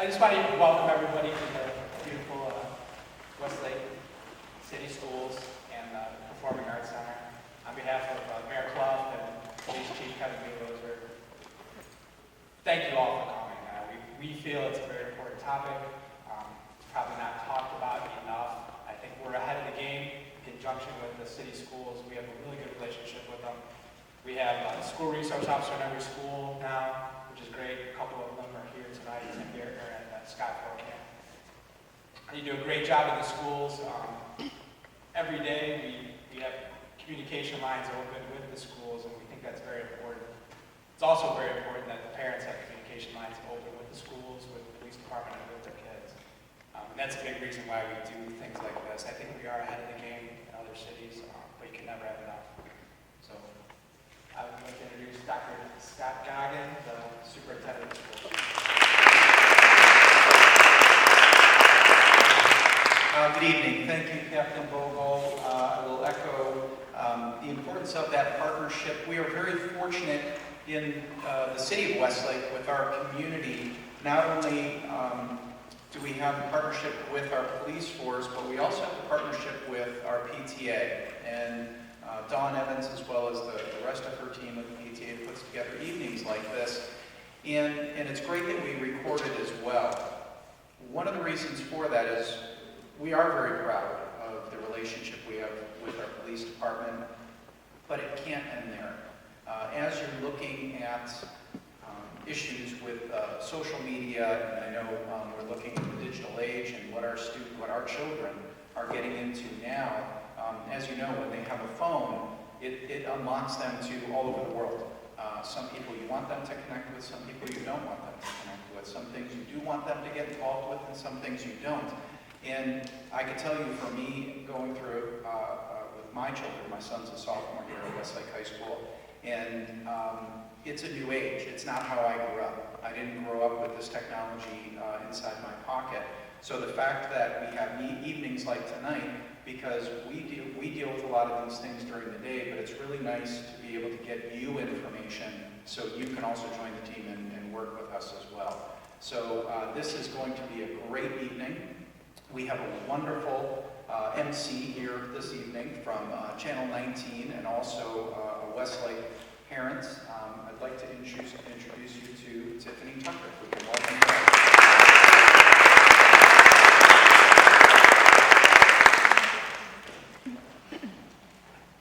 just want to welcome everybody to the beautiful Westlake City Schools and the Performing Arts Center. On behalf of Mayor Clough and Police Chief Kevin Belozer, thank you all for coming. We feel it's a very important topic. It's probably not talked about enough. I think we're ahead of the game in conjunction with the city schools. We have a really good relationship with them. We have a school resource officer in every school now, which is great. A couple of them are here tonight, Tim Gartner and Scott Forkamp. You do a great job in the schools. Every day we have communication lines open with the schools, and we think that's very important. It's also very important that the parents have communication lines open with the schools, with the police department, and with their kids. And that's a big reason why we do things like this. I think we are ahead of the game in other cities, but you can never have enough. So I would like to introduce Dr. Scott Goggin, the superintendent of schools. Good evening. Thank you, Captain Bogle. I will echo the importance of that partnership. We are very fortunate in the city of Westlake with our community. Not only do we have a partnership with our police force, but we also have a partnership with our PTA. And Dawn Evans, as well as the rest of her team of the PTA, puts together evenings like this. And it's great that we record it as well. One of the reasons for that is we are very proud of the relationship we have with our police department, but it can't end there. As you're looking at issues with social media, and I know we're looking at the digital age and what our children are getting into now, as you know, when they have a phone, it unlocks them to all over the world. Some people you want them to connect with, some people you don't want them to connect with. Some things you do want them to get involved with, and some things you don't. And I can tell you, for me, going through with my children, my son's a sophomore here at Westlake High School, and it's a new age. It's not how I grew up. I didn't grow up with this technology inside my pocket. So the fact that we have evenings like tonight, because we deal with a lot of these things during the day, but it's really nice to be able to get you information so you can also join the team and work with us as well. So this is going to be a great evening. We have a wonderful MC here this evening from Channel 19 and also a Westlake parent. I'd like to introduce you to Tiffany Tucker. If we can welcome her.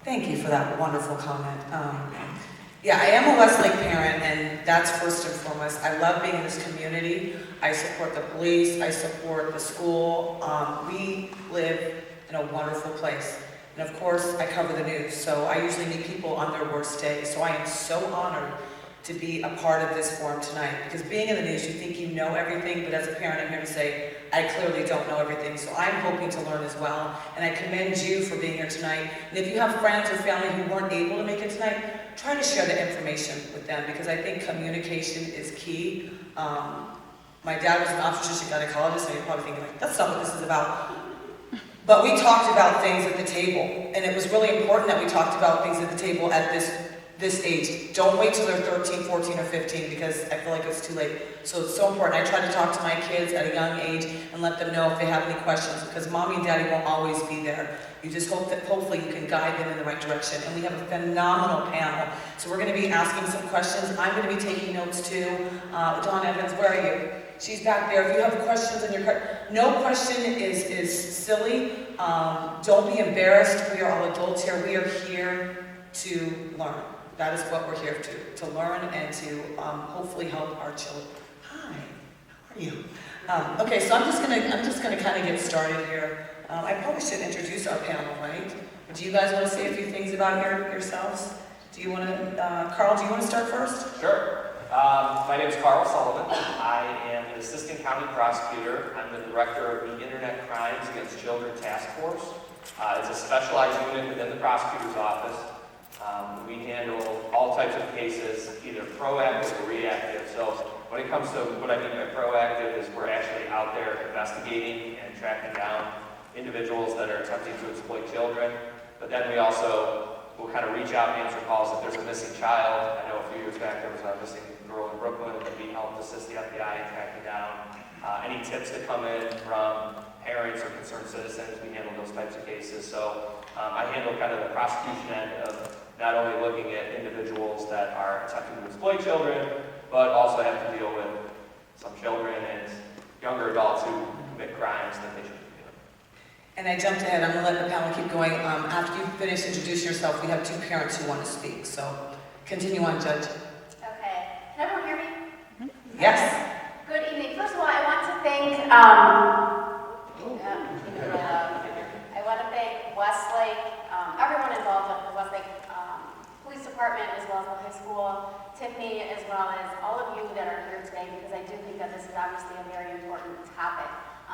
Thank you for that wonderful comment. Yeah, I am a Westlake parent, and that's first and foremost. I love being in this community. I support the police. I support the school. We live in a wonderful place. And of course, I cover the news, so I usually meet people on their worst day. So I am so honored to be a part of this forum tonight. Because being in the news, you think you know everything, but as a parent, I'm here to say, I clearly don't know everything. So I'm hoping to learn as well. And I commend you for being here tonight. And if you have friends or family who weren't able to make it tonight, try to share the information with them, because I think communication is key. My dad was an obstetrician gynecologist, so you're probably thinking, like, that's not what this is about. But we talked about things at the table, and it was really important that we talked about things at the table at this age. Don't wait till they're 13, 14, or 15, because I feel like it's too late. So it's so important. I try to talk to my kids at a young age and let them know if they have any questions, because mommy and daddy won't always be there. You just hope that hopefully you can guide them in the right direction. And we have a phenomenal panel. So we're going to be asking some questions. I'm going to be taking notes too. Dawn Evans, where are you? She's back there. If you have questions in your no question is silly. Don't be embarrassed. We are all adults here. We are here to learn. That is what we're here to learn and to hopefully help our children. Hi, how are you? Okay, so I'm just gonna kind of get started here. I probably should introduce our panel, right? Do you guys want to say a few things about yourselves? Do you want to, Carl? Do you want to start first? Sure. My name is Carl Sullivan. I am an assistant county prosecutor. I'm the director of the Internet Crimes Against Children Task Force. It's a specialized unit within the prosecutor's office. We handle all types of cases, either proactive or reactive. So when it comes to what I mean by proactive is we're actually out there investigating and tracking down individuals that are attempting to exploit children. But then we also will kind of reach out and answer calls if there's a missing child. I know a few years back there was a missing girl in Brooklyn, and we helped assist the FBI in tracking down Any tips that come in from parents or concerned citizens, we handle those types of cases. So I handle kind of the prosecution end of not only looking at individuals that are attempting to exploit children, but also have to deal with some children and younger adults who commit crimes that they shouldn't be doing. And I jumped ahead, I'm gonna let the panel keep going. After you finish introducing yourself, we have two parents who want to speak, so continue on, Judge. Okay. Can everyone hear me? Yes? Good evening. First of all, I want to thank, Westlake, everyone involved with the Westlake Police Department, as well as the high school, Tiffany, as well as all of you that are here today, because I do think that this is obviously a very important topic.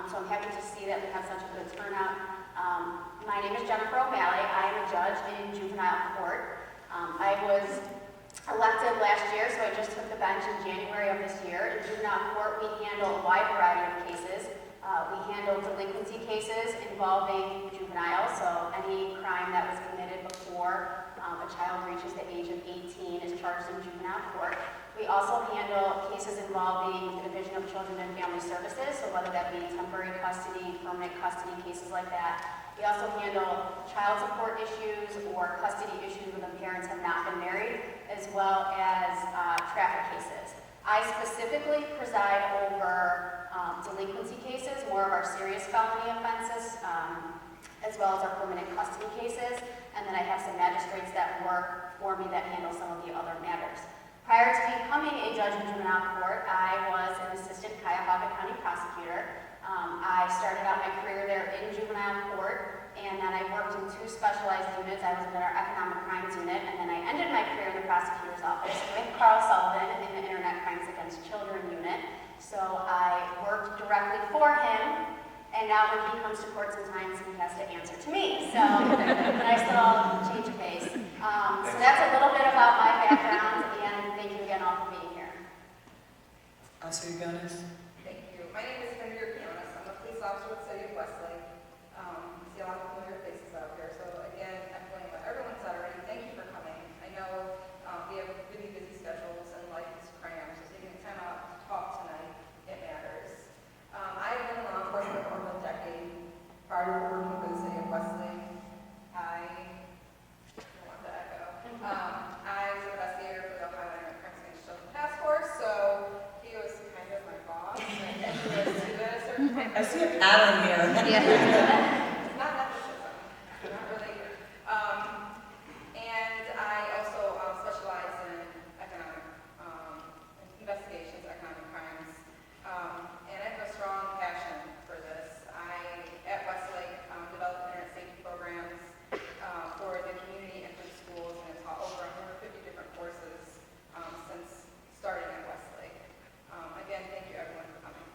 So I'm happy to see that we have such a good turnout. My name is Jennifer O'Malley. I am a judge in juvenile court. I was elected last year, so I just took the bench in January of this year. In juvenile court, we handle a wide variety of cases. We handle delinquency cases involving juveniles, so any crime that was committed before a child reaches the age of 18 is charged in juvenile court. We also handle cases involving the Division of Children and Family Services, so whether that be temporary custody, permanent custody, cases like that. We also handle child support issues or custody issues when the parents have not been married, as well as traffic cases. I specifically preside over delinquency cases, more of our serious felony offenses, as well as our permanent custody cases. And then I have some magistrates that work for me that handle some of the other matters. Prior to becoming a judge in juvenile court, I was an assistant Cuyahoga County prosecutor. I started out my career there in juvenile court, and then I worked in two specialized units. I was in our economic crimes unit, and then I ended my career in the prosecutor's office with Carl Sullivan in the Internet Crimes Against Children unit. So I worked directly for him, and now when he comes to court sometimes he has to answer to me. So, but I still change of pace. So that's a little bit about my background, and thank you again all for being here. Officer Yonas. Thank you. My name is Henry Yonas. I'm a police officer with the City of Westlake. See a lot of familiar faces out here. So again, echoing what everyone said already, thank you for coming. I know we have really busy schedules and life is crammed, so taking the time out to talk tonight, it matters. I have been in law enforcement for over a decade. Prior to working for the City of Westlake, I don't want to echo. I was an investigator for the Ohio Internet Crimes Against Children Task Force, so he was kind of my boss. And he was to the certain point. I see a pattern here. It's not nepotism, not related. And I also specialize in economic investigations, economic crimes, and I have a strong passion for this. I, at Westlake, developed internet safety programs for the community and for the schools, and I've taught over 150 different courses since starting at Westlake. Again, thank you everyone for coming.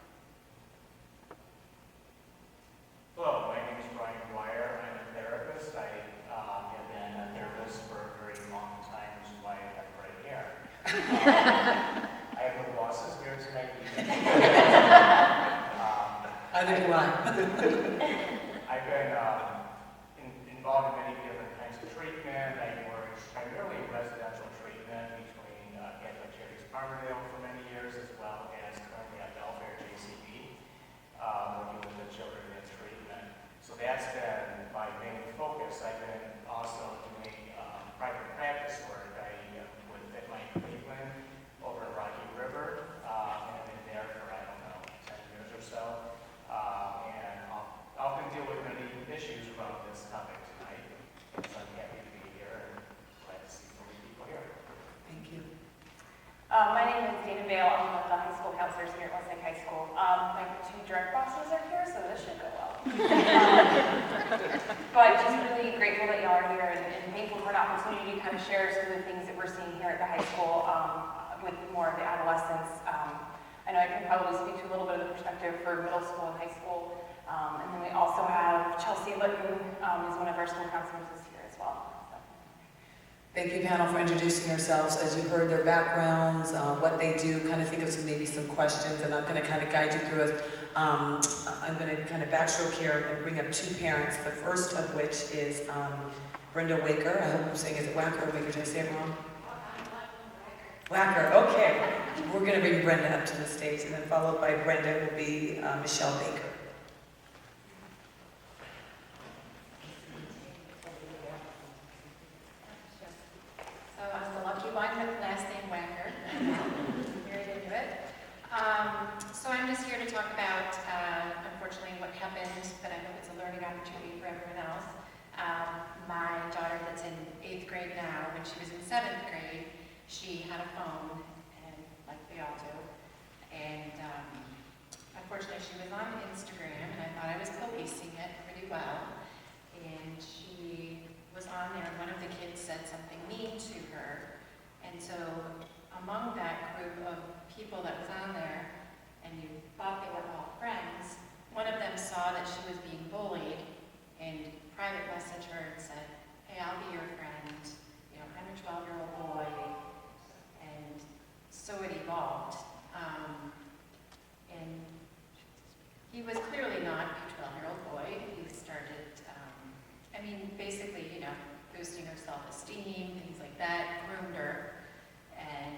Hello, my name is Brian Dwyer. I'm a therapist. I have been a therapist for a very long time, which is why I have gray hair. I have no bosses here tonight. Either do I. I've been involved in many different kinds of treatment. I worked primarily in residential treatment between Catholic Charities Farmerdale for many years, as well as currently at Belfair JCB, working with the children in treatment. So that's been my main focus. I've been also doing private practice work. I would fit my Cleveland over in Rocky River, and I've been there for, I don't know, 10 years or so. And I'll often deal with many issues around this topic tonight. So I'm happy to be here and glad to see so many people here. Thank you. My name is Dana Bale. I'm one of the high school counselors here at Westlake High School. My two direct bosses are here, so this should go well. But just really grateful that y'all are here and thankful for an opportunity to kind of share some of the things that we're seeing here at the high school with more of the adolescents. I know I can probably speak to a little bit of the perspective for middle school and high school. And then we also have Chelsea Litton, is one of our school counselors here as well. Thank you, panel, for introducing yourselves. As you heard their backgrounds, what they do, kind of think of maybe some questions, and I'm going to kind of guide you through it. I'm going to kind of backstroke here and bring up two parents, the first of which is Brenda Waker. I hope I'm saying, is it Wacker or Waker? Did I say it wrong? Whacker, okay. We're going to bring Brenda up to the stage, and then followed by Brenda will be Michelle Baker. So I'm the lucky one with the last name Wacker. Very into it. So I'm just here to talk about, unfortunately, what happened, but I hope it's a learning opportunity for everyone else. My daughter that's in 8th grade now, when she was in 7th grade, she had a phone, and like we all do. And unfortunately, she was on Instagram, and I thought I was policing it pretty well. And she was on there, and one of the kids said something mean to her. And so among that group of people that was on there, and you thought they were all friends, one of them saw that she was being bullied and private messaged her and said, hey, I'll be your friend. You know, I'm a 12-year-old boy. And so it evolved. And he was clearly not a 12-year-old boy. He started, basically, boosting her self-esteem, things like that, groomed her. And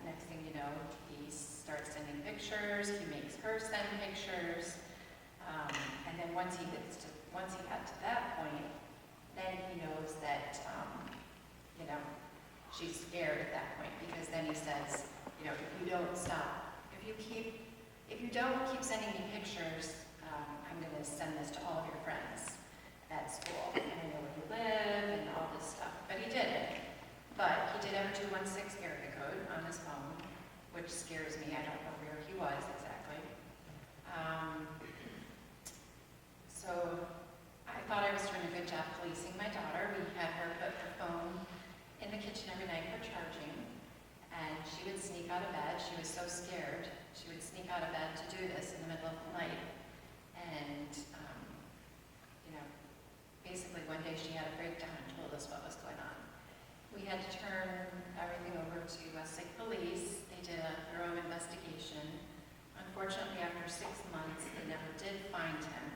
next thing you know, he starts sending pictures. He makes her send pictures. And then once he got to that point, then he knows that, she's scared at that point, because then he says, if you don't keep sending me pictures, I'm going to send this to all of your friends at school, and I know where you live and all this stuff. But he didn't. But he did have a 216 area code on his phone, which scares me. I don't know where he was exactly. So I thought I was doing a good job policing my daughter. We had her put her phone in the kitchen every night for charging, and she would sneak out of bed. She was so scared. She would sneak out of bed to do this in the middle of the night. And, basically one day she had a breakdown and told us what was going on. We had to turn everything over to Westlake Police. They did a thorough investigation. Unfortunately, after 6 months, they never did find him.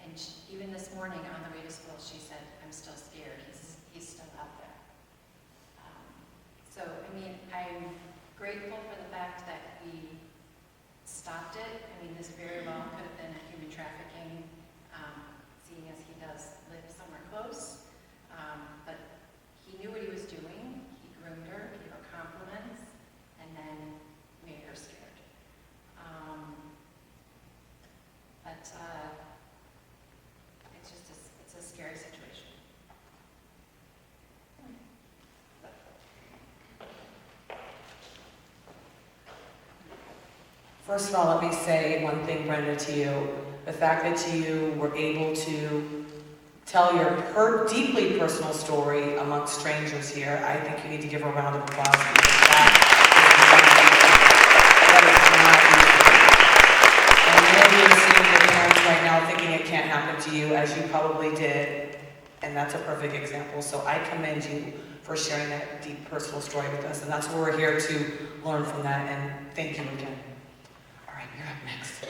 And even this morning on the way to school, she said, I'm still scared. He's still out there. I'm grateful for the fact that we stopped it. This very well could have been a human trafficking, seeing as he does live somewhere close. But he knew what he was doing. He groomed her, gave her compliments, and then made her scared. It's a scary situation. First of all, let me say one thing, Brenda, to you. The fact that you were able to tell your deeply personal story amongst strangers here, I think you need to give her a round of applause, because that is not easy. And many of you are seeing your parents right now thinking it can't happen to you, as you probably did, and that's a perfect example. So I commend you for sharing that deep personal story with us, and that's what we're here to learn from that, and thank you again. All right, you're up next.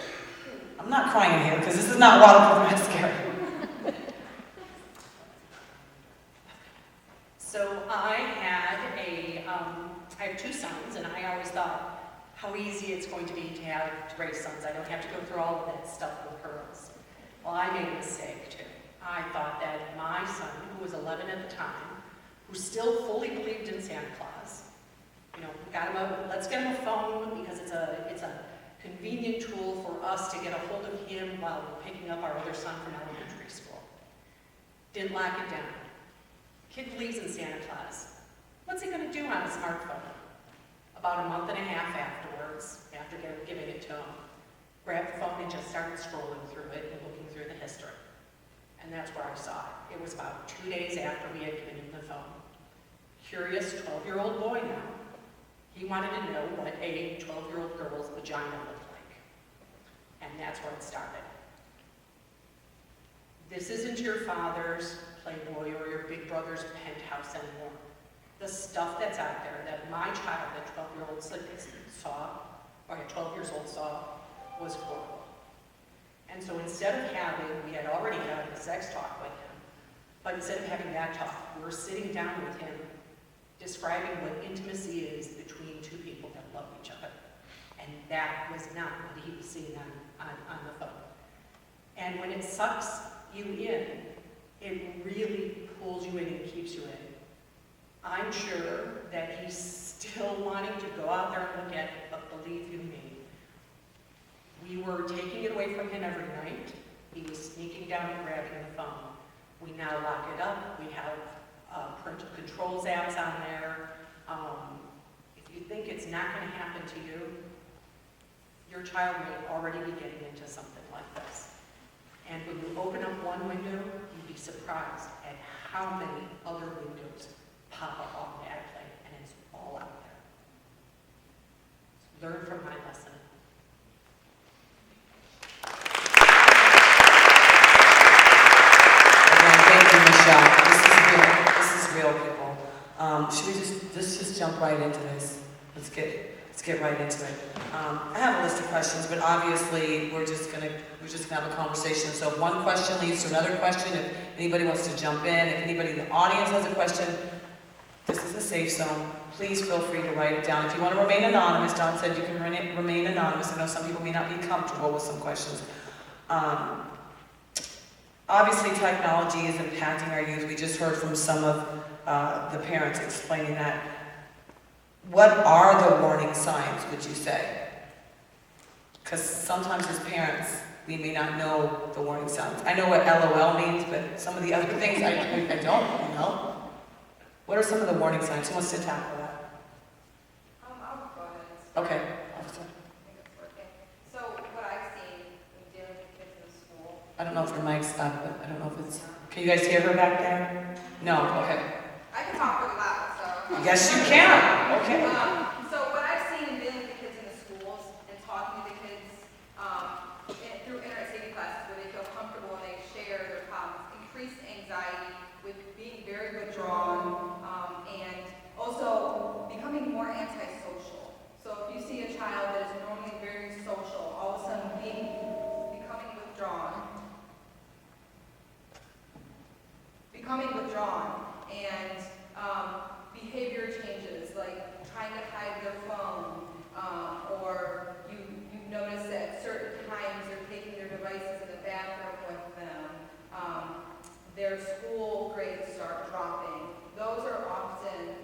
I'm not crying in here, because this is not waterproof mascara. So I have 2 sons, and I always thought how easy it's going to be to raise sons. I don't have to go through all of that stuff with girls. Well, I made a mistake too. I thought that my son, who was 11 at the time, who still fully believed in Santa Claus, let's get him a phone, because it's a convenient tool for us to get a hold of him while we're picking up our other son from elementary school. Didn't lock it down. Kid believes in Santa Claus. What's he going to do on a smartphone? About a month and a half afterwards, after giving it to him, grabbed the phone and just started scrolling through it and looking through the history. And that's where I saw it. It was about 2 days after we had given him the phone. Curious 12-year-old boy now. He wanted to know what a 12-year-old girl's vagina looked like. And that's where it started. This isn't your father's Playboy or your big brother's penthouse anymore. The stuff that's out there that my child at 12-year-old saw, or at 12 years old saw, was horrible. And so instead of we had already had a sex talk with him, but instead of having that talk, we were sitting down with him describing what intimacy is between two people that love each other. And that was not what he was seeing on the phone. And when it sucks you in, it really pulls you in and keeps you in. I'm sure that he's still wanting to go out there and look at it, but believe you me, we were taking it away from him every night. He was sneaking down and grabbing the phone. We now lock it up. We have parental controls apps on there. If you think it's not going to happen to you, your child may already be getting into something like this. And when you open up one window, you'd be surprised at how many other windows pop up automatically, and it's all out there. Learn from my lesson. Again, thank you, Michelle. This is real, people. Should we let's jump right into this? Let's get right into it. I have a list of questions, but obviously we're just gonna have a conversation. So if one question leads to another question, if anybody wants to jump in, if anybody in the audience has a question, this is a safe zone. Please feel free to write it down. If you want to remain anonymous, Don said you can remain anonymous. I know some people may not be comfortable with some questions. Obviously, technology is impacting our youth. We just heard from some of the parents explaining that. What are the warning signs, would you say? Because sometimes as parents, we may not know the warning signs. I know what LOL means, but some of the other things I don't, you know? What are some of the warning signs? Who wants to tackle that? I'll go ahead. Okay. I think it's working. So what I've seen when dealing with kids in school. I don't know if your mic's up, but I don't know if it's... Can you guys hear her back there? No? Okay. I can talk pretty loud, so. Yes, you can. Okay. So what I've seen in dealing with the kids in the schools and talking to the kids through internet safety classes where they feel comfortable and they share their problems, increased anxiety with being very withdrawn, and also becoming more antisocial. So if you see a child that is normally very social, all of a sudden becoming withdrawn, and behavior changes, like trying to hide their phone, or you notice that at certain times they're taking their devices in the bathroom with them, their school grades start dropping. Those are often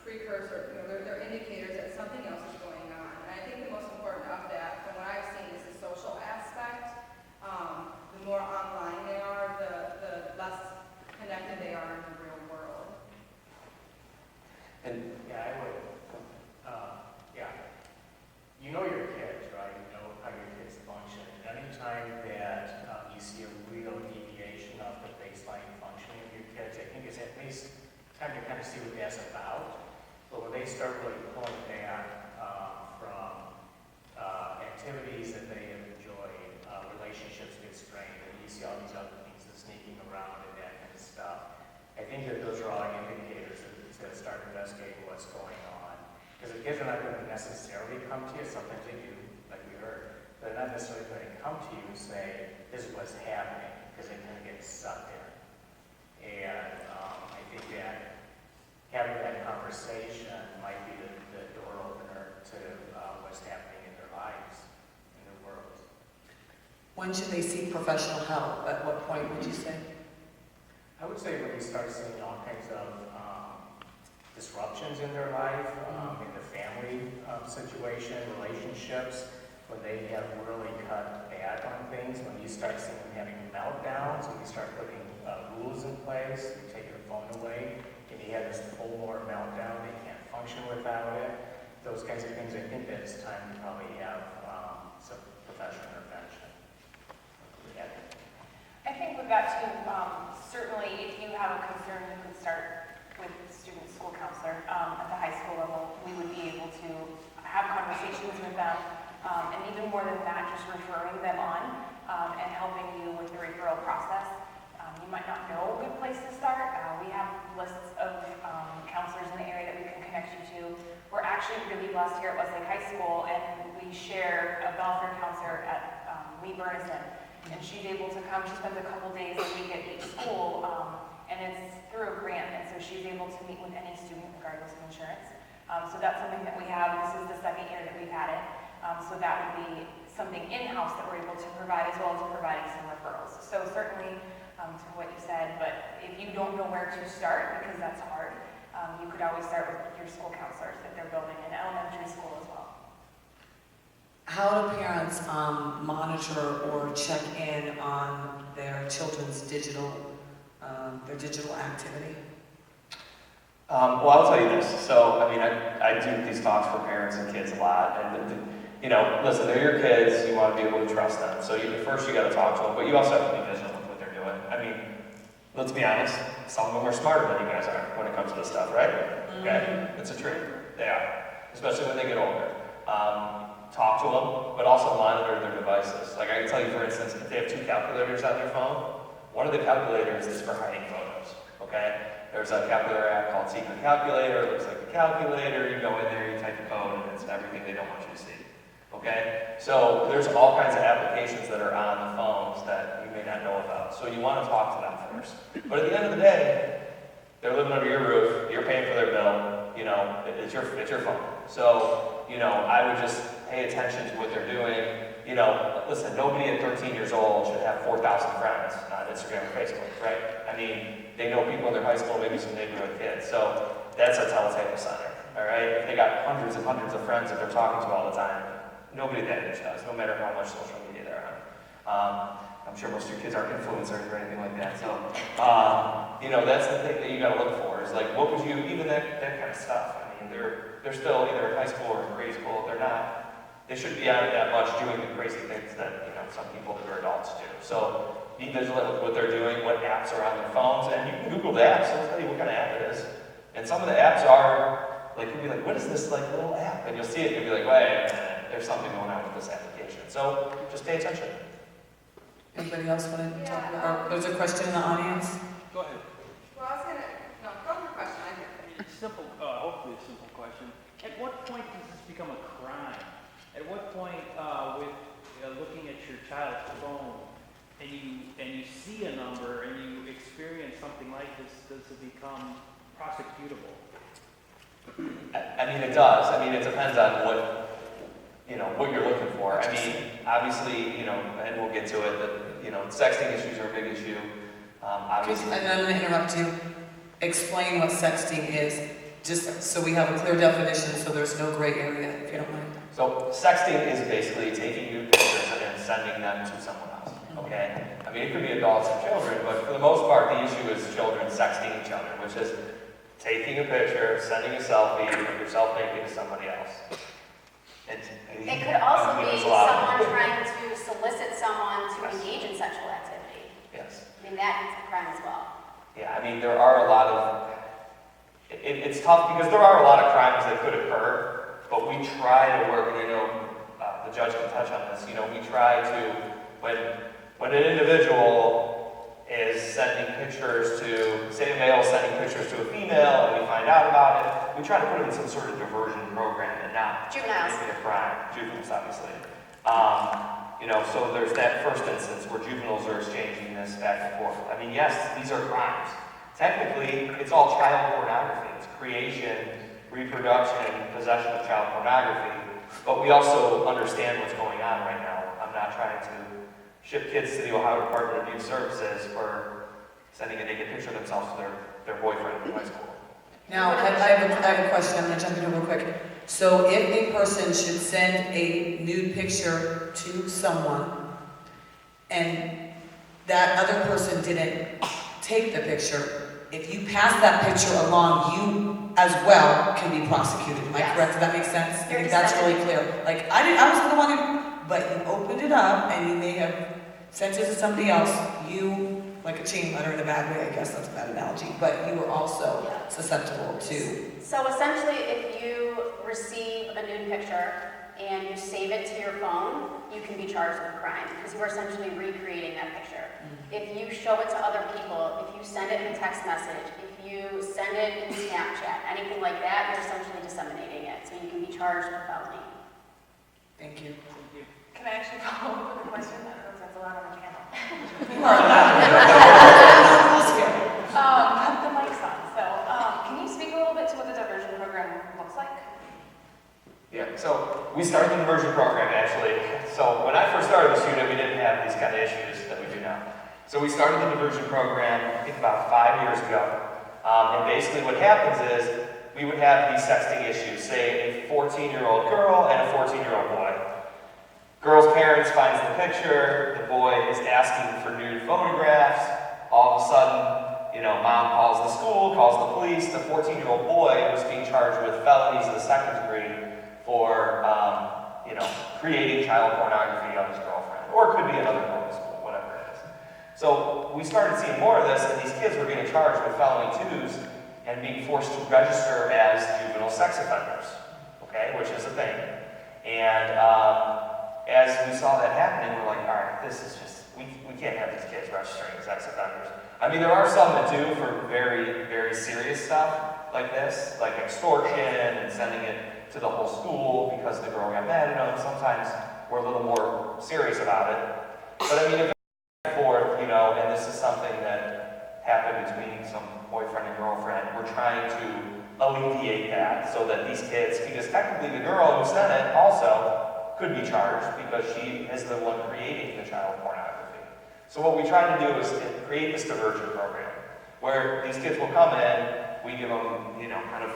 precursor, they're indicators that something else is going on. And I think the most important of that, from what I've seen, is the social aspect. The more online they are, the less connected they are in the real world. And Yeah, I would, you know your kids, right? You know how your kids function. Anytime that you see a real deviation of the baseline functioning of your kids, I think it's at least time to kind of see what that's about. But when they start really pulling back from activities that they have enjoyed, relationships get strained, and you see all these other things that's sneaking around and that kind of stuff, I think that those are all indicators to start investigating what's going on. Because the kids are not going to necessarily come to you, sometimes they do, like we heard, but they're not necessarily going to come to you and say, this is what's happening, because they kind of get sucked in. And I think that having that conversation might be the door opener to what's happening in their lives, in their world. When should they seek professional help? At what point would you say? I would say when you start seeing all kinds of disruptions in their life, in the family situation, relationships, when they have really cut back on things, when you start seeing them having meltdowns, when you start putting rules in place, you take their phone away, and you have this full-blown meltdown, they can't function without it, those kinds of things, I think that it's time to probably have some professional intervention. Yeah. I think with that too, certainly if you have a concern, you could start with the student school counselor at the high school level. We would be able to have conversations with them, and even more than that, just referring them on and helping you with the referral process. You might not know a good place to start. We have lists of counselors in the area that we can connect you to. We're actually really blessed here at Westlake High School, and we share a welfare counselor at Lee Burnison. And she's able to come, she spends a couple days a week at each school, and it's through a grant, and so she's able to meet with any student regardless of insurance. So that's something that we have. This is the second year that we've had it. So that would be something in-house that we're able to provide, as well as providing some referrals. So certainly, to what you said, but if you don't know where to start, because that's hard, you could always start with your school counselors if they're building an elementary school as well. How do parents monitor or check in on their children's digital activity? Well, I'll tell you this. So, I mean, I do these talks for parents and kids a lot, and you know, listen, they're your kids. You want to be able to trust them. So, first you got to talk to them, but you also have to be vigilant with what they're doing. I mean, let's be honest. Some of them are smarter than you guys are when it comes to this stuff, right? Okay, it's a truth. They are, especially when they get older. Talk to them, but also monitor their devices. Like I can tell you, for instance, if they have 2 calculators on their phone, one of the calculators is for hiding photos. Okay. There's a calculator app called Secret Calculator. It looks like a calculator. You go in there, you type the code, and it's everything they don't want you to see. Okay? So there's all kinds of applications that are on the phones that you may not know about. So you want to talk to them first. But at the end of the day, they're living under your roof. You're paying for their bill. You know, it's your phone. So, you know, I would just pay attention to what they're doing. You know, listen, nobody at 13 years old should have 4,000 friends on Instagram or Facebook, right? I mean, they know people in their high school, maybe some neighborhood kids. So that's a telltale sign, all right? If they got hundreds and hundreds of friends that they're talking to all the time, nobody that age does, no matter how much social media they're on. I'm sure most of your kids aren't influencers or anything like that. So, you know, that's the thing that you got to look for is like, what would you, even that kind of stuff. I mean, they're still either in high school or in grade school. They're not. They shouldn't be on it that much doing the crazy things that, you know, some people that are adults do. So be vigilant with what they're doing, what apps are on their phones, and you can Google the apps, it'll tell you what kind of app it is. And some of the apps are, like, you'll be like, what is this, like, little app? And you'll see it, and you'll be like, wait a minute, there's something going on with this application. So just pay attention. Anybody else want to talk about? There's a question in the audience. Go ahead. Well, I was gonna, no, go with your question, I hear. Simple, hopefully a simple question. At what point does this become a crime? At what point, with looking at your child's phone, and you see a number and you experience something like this, does it become prosecutable? I mean, it does. I mean, it depends on what you're looking for. I mean, obviously, you know, and we'll get to it, but, you know, sexting issues are a big issue. Obviously. And I'm going to interrupt you. Explain what sexting is, just so we have a clear definition, so there's no gray area, if you don't mind. So sexting is basically taking nude pictures and sending them to someone else, okay? I mean, it could be adults and children, but for the most part, the issue is children sexting each other, which is taking a picture, sending a selfie of yourself naked to somebody else. It could also be someone trying to solicit someone to engage in sexual activity. Yes. I mean, that is a crime as well. Yeah, I mean, there are a lot of, it's tough because there are a lot of crimes that could occur, but we try to work, and I know the judge can touch on this, you know, we try to, when an individual is sending pictures to, say a male is sending pictures to a female, and we find out about it, we try to put it in some sort of diversion program and not Juveniles. make it a crime. Juveniles, obviously. You know, so there's that first instance where juveniles are exchanging this back and forth. I mean, yes, these are crimes. Technically, it's all child pornography. It's creation, reproduction, possession of child pornography. But we also understand what's going on right now. I'm not trying to ship kids to the Ohio Department of Youth Services for sending a naked picture of themselves to their boyfriend in high school. Now, I have a question. I'm going to jump in real quick. So if a person should send a nude picture to someone, and that other person didn't take the picture, if you pass that picture along, you as well can be prosecuted. Am I correct? Does that make sense? I think that's really clear. Like, I was the one who, but you opened it up, and you may have sent it to somebody else. You, like a chain letter in a bad way, I guess that's a bad analogy, but you were also susceptible to. So essentially, if you receive a nude picture and you save it to your phone, you can be charged with a crime because you are essentially recreating that picture. If you show it to other people, if you send it in a text message, if you send it in Snapchat, anything like that, you're essentially disseminating it. So you can be charged with felony. Thank you. Can I actually follow up with a question? I don't know if that's allowed on the panel. You are allowed. The mic So we started the diversion program actually. So when I first started this unit, we didn't have these kind of issues that we do now. So we started the diversion program, I think about 5 years ago. And basically what happens is we would have these sexting issues, say a 14-year-old girl and a 14-year-old boy. Girl's parents finds the picture, the boy is asking for nude photographs. All of a sudden, you know, mom calls the school, calls the police. The 14-year-old boy was being charged with felonies of the second degree for, you know, creating child pornography of his girlfriend. Or it could be another girl in school, whatever it is. So we started seeing more of this, and these kids were getting charged with felony twos and being forced to register as juvenile sex offenders, okay, which is a thing. And as we saw that happening, we're like, all right, this is just, we can't have these kids registering as sex offenders. I mean, there are some that do for very, very serious stuff like this, like extortion and sending it to the whole school because the girl got mad at them. Sometimes we're a little more serious about it. But I mean, if it's forth, you know, and this is something that happened between some boyfriend and girlfriend, we're trying to alleviate that so that these kids, because technically the girl who sent it also could be charged because she is the one creating the child pornography. So what we try to do is create this diversion program where these kids will come in, we give them, you know, kind of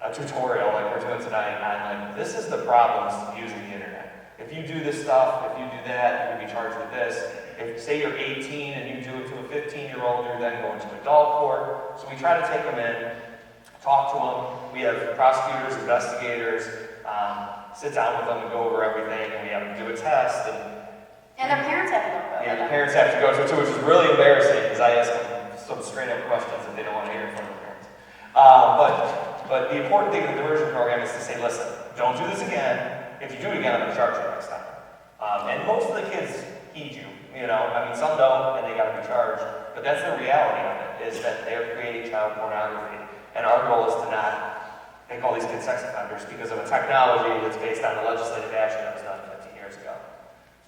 a tutorial like we're doing tonight on like, this is the problems using the internet. If you do this stuff, if you do that, you can be charged with this. If, say you're 18 and you do it to a 15-year-old, you're then going to adult court. So we try to take them in, talk to them. We have prosecutors, investigators, sit down with them and go over everything, and we have them do a test. And their parents have to go through it. Yeah, the parents have to go through it too, which is really embarrassing because I ask them some straight-up questions that they don't want to hear from their parents. But the important thing in the diversion program is to say, listen, don't do this again. If you do it again, I'm going to charge you next time. And most of the kids heed you. You know, I mean, some don't, and they got to be charged. But that's the reality of it, is that they're creating child pornography. And our goal is to not make all these kids sex offenders because of a technology that's based on a legislative action that was done 15 years ago.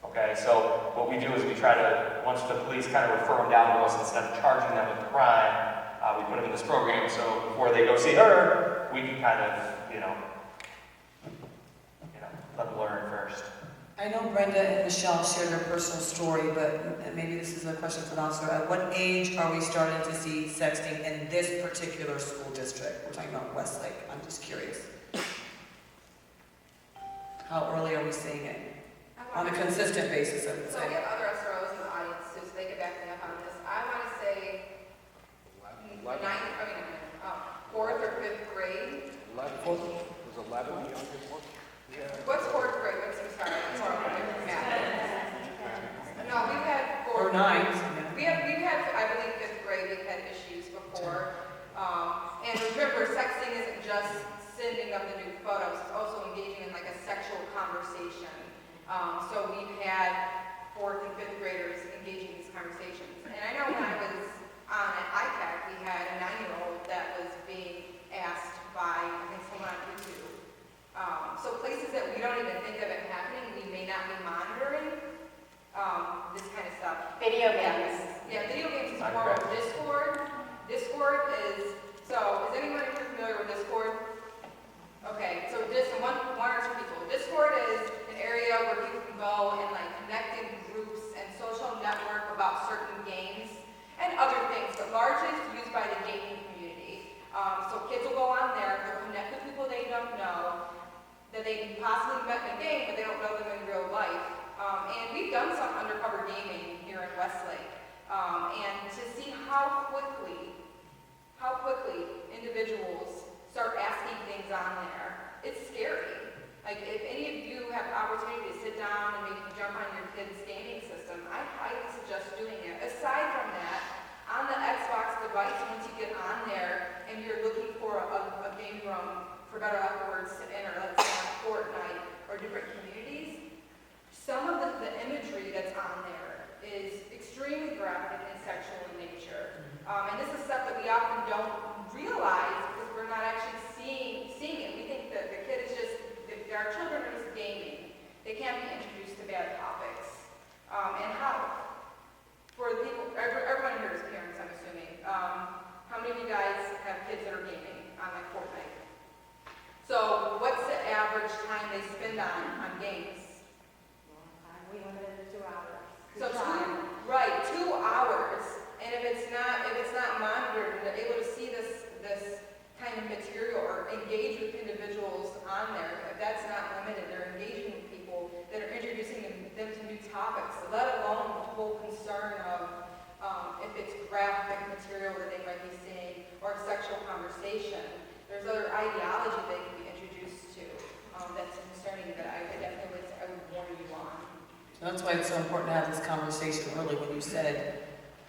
Okay, so what we do is we try to, once the police kind of refer them down to us, instead of charging them with the crime, we put them in this program so before they go see her, we can kind of, you know, let them learn first. I know Brenda and Michelle shared their personal story, but maybe this is a question for the officer. At what age are we starting to see sexting in this particular school district? We're talking about Westlake. I'm just curious. How early are we seeing it? On a consistent basis, I would So say. we have other SROs in the audience too, so they can back me up on this. I want to say fourth or fifth grade. 11. Was 11 the youngest one? What's fourth grade? I'm sorry, I'm horrible with math. No, we've had Or fourth. nines. We've had, I believe, fifth grade. We've had issues before. And remember, sexting isn't just sending them the nude photos; it's also engaging in like a sexual conversation. So we've had fourth and fifth graders engaging in these conversations. And I know when I was on at IPAC, we had a 9-year-old that was being asked by, I think, someone on YouTube. So places that we don't even think of it happening, we may not be monitoring this kind of stuff. Video games. Yeah, video games is more of Discord. Discord is, so is anyone here familiar with Discord? Okay, so one or two people. Discord is an area where people can go and like connect in groups and social network about certain games and other things, but largely it's used by the gaming community. So kids will go on there, they'll connect with people they don't know, that they possibly met in a game, but they don't know them in real life. And we've done some undercover gaming here in Westlake. And to see how quickly individuals start asking things on there, it's scary. Like, if any of you have the opportunity to sit down and maybe jump on your kid's gaming system, I highly suggest doing it. Aside from that, on the Xbox device, once you get on there and you're looking for a game room, for better or worse, to enter, let's say on Fortnite or different communities, some of the imagery that's on there is extremely graphic and sexual in nature. And this is stuff that we often don't realize because we're not actually seeing it. We think that the kid is just, our children are just gaming. They can't be introduced to bad topics. And how? For the people, everyone here is parents, I'm assuming. How many of you guys have kids that are gaming on like Fortnite? So what's the average time they spend on games. We limited it to 2 hours. So right, 2 hours, and if it's not monitored, and they're able to see this kind of material or engage with individuals on there, if that's not limited, they're engaging with people that are introducing them to new topics, let alone the whole concern of if it's graphic material that they might be seeing or sexual conversation. There's other ideology they can be introduced to that's concerning that I would warn you on. That's why it's so important to have this conversation early. When you said,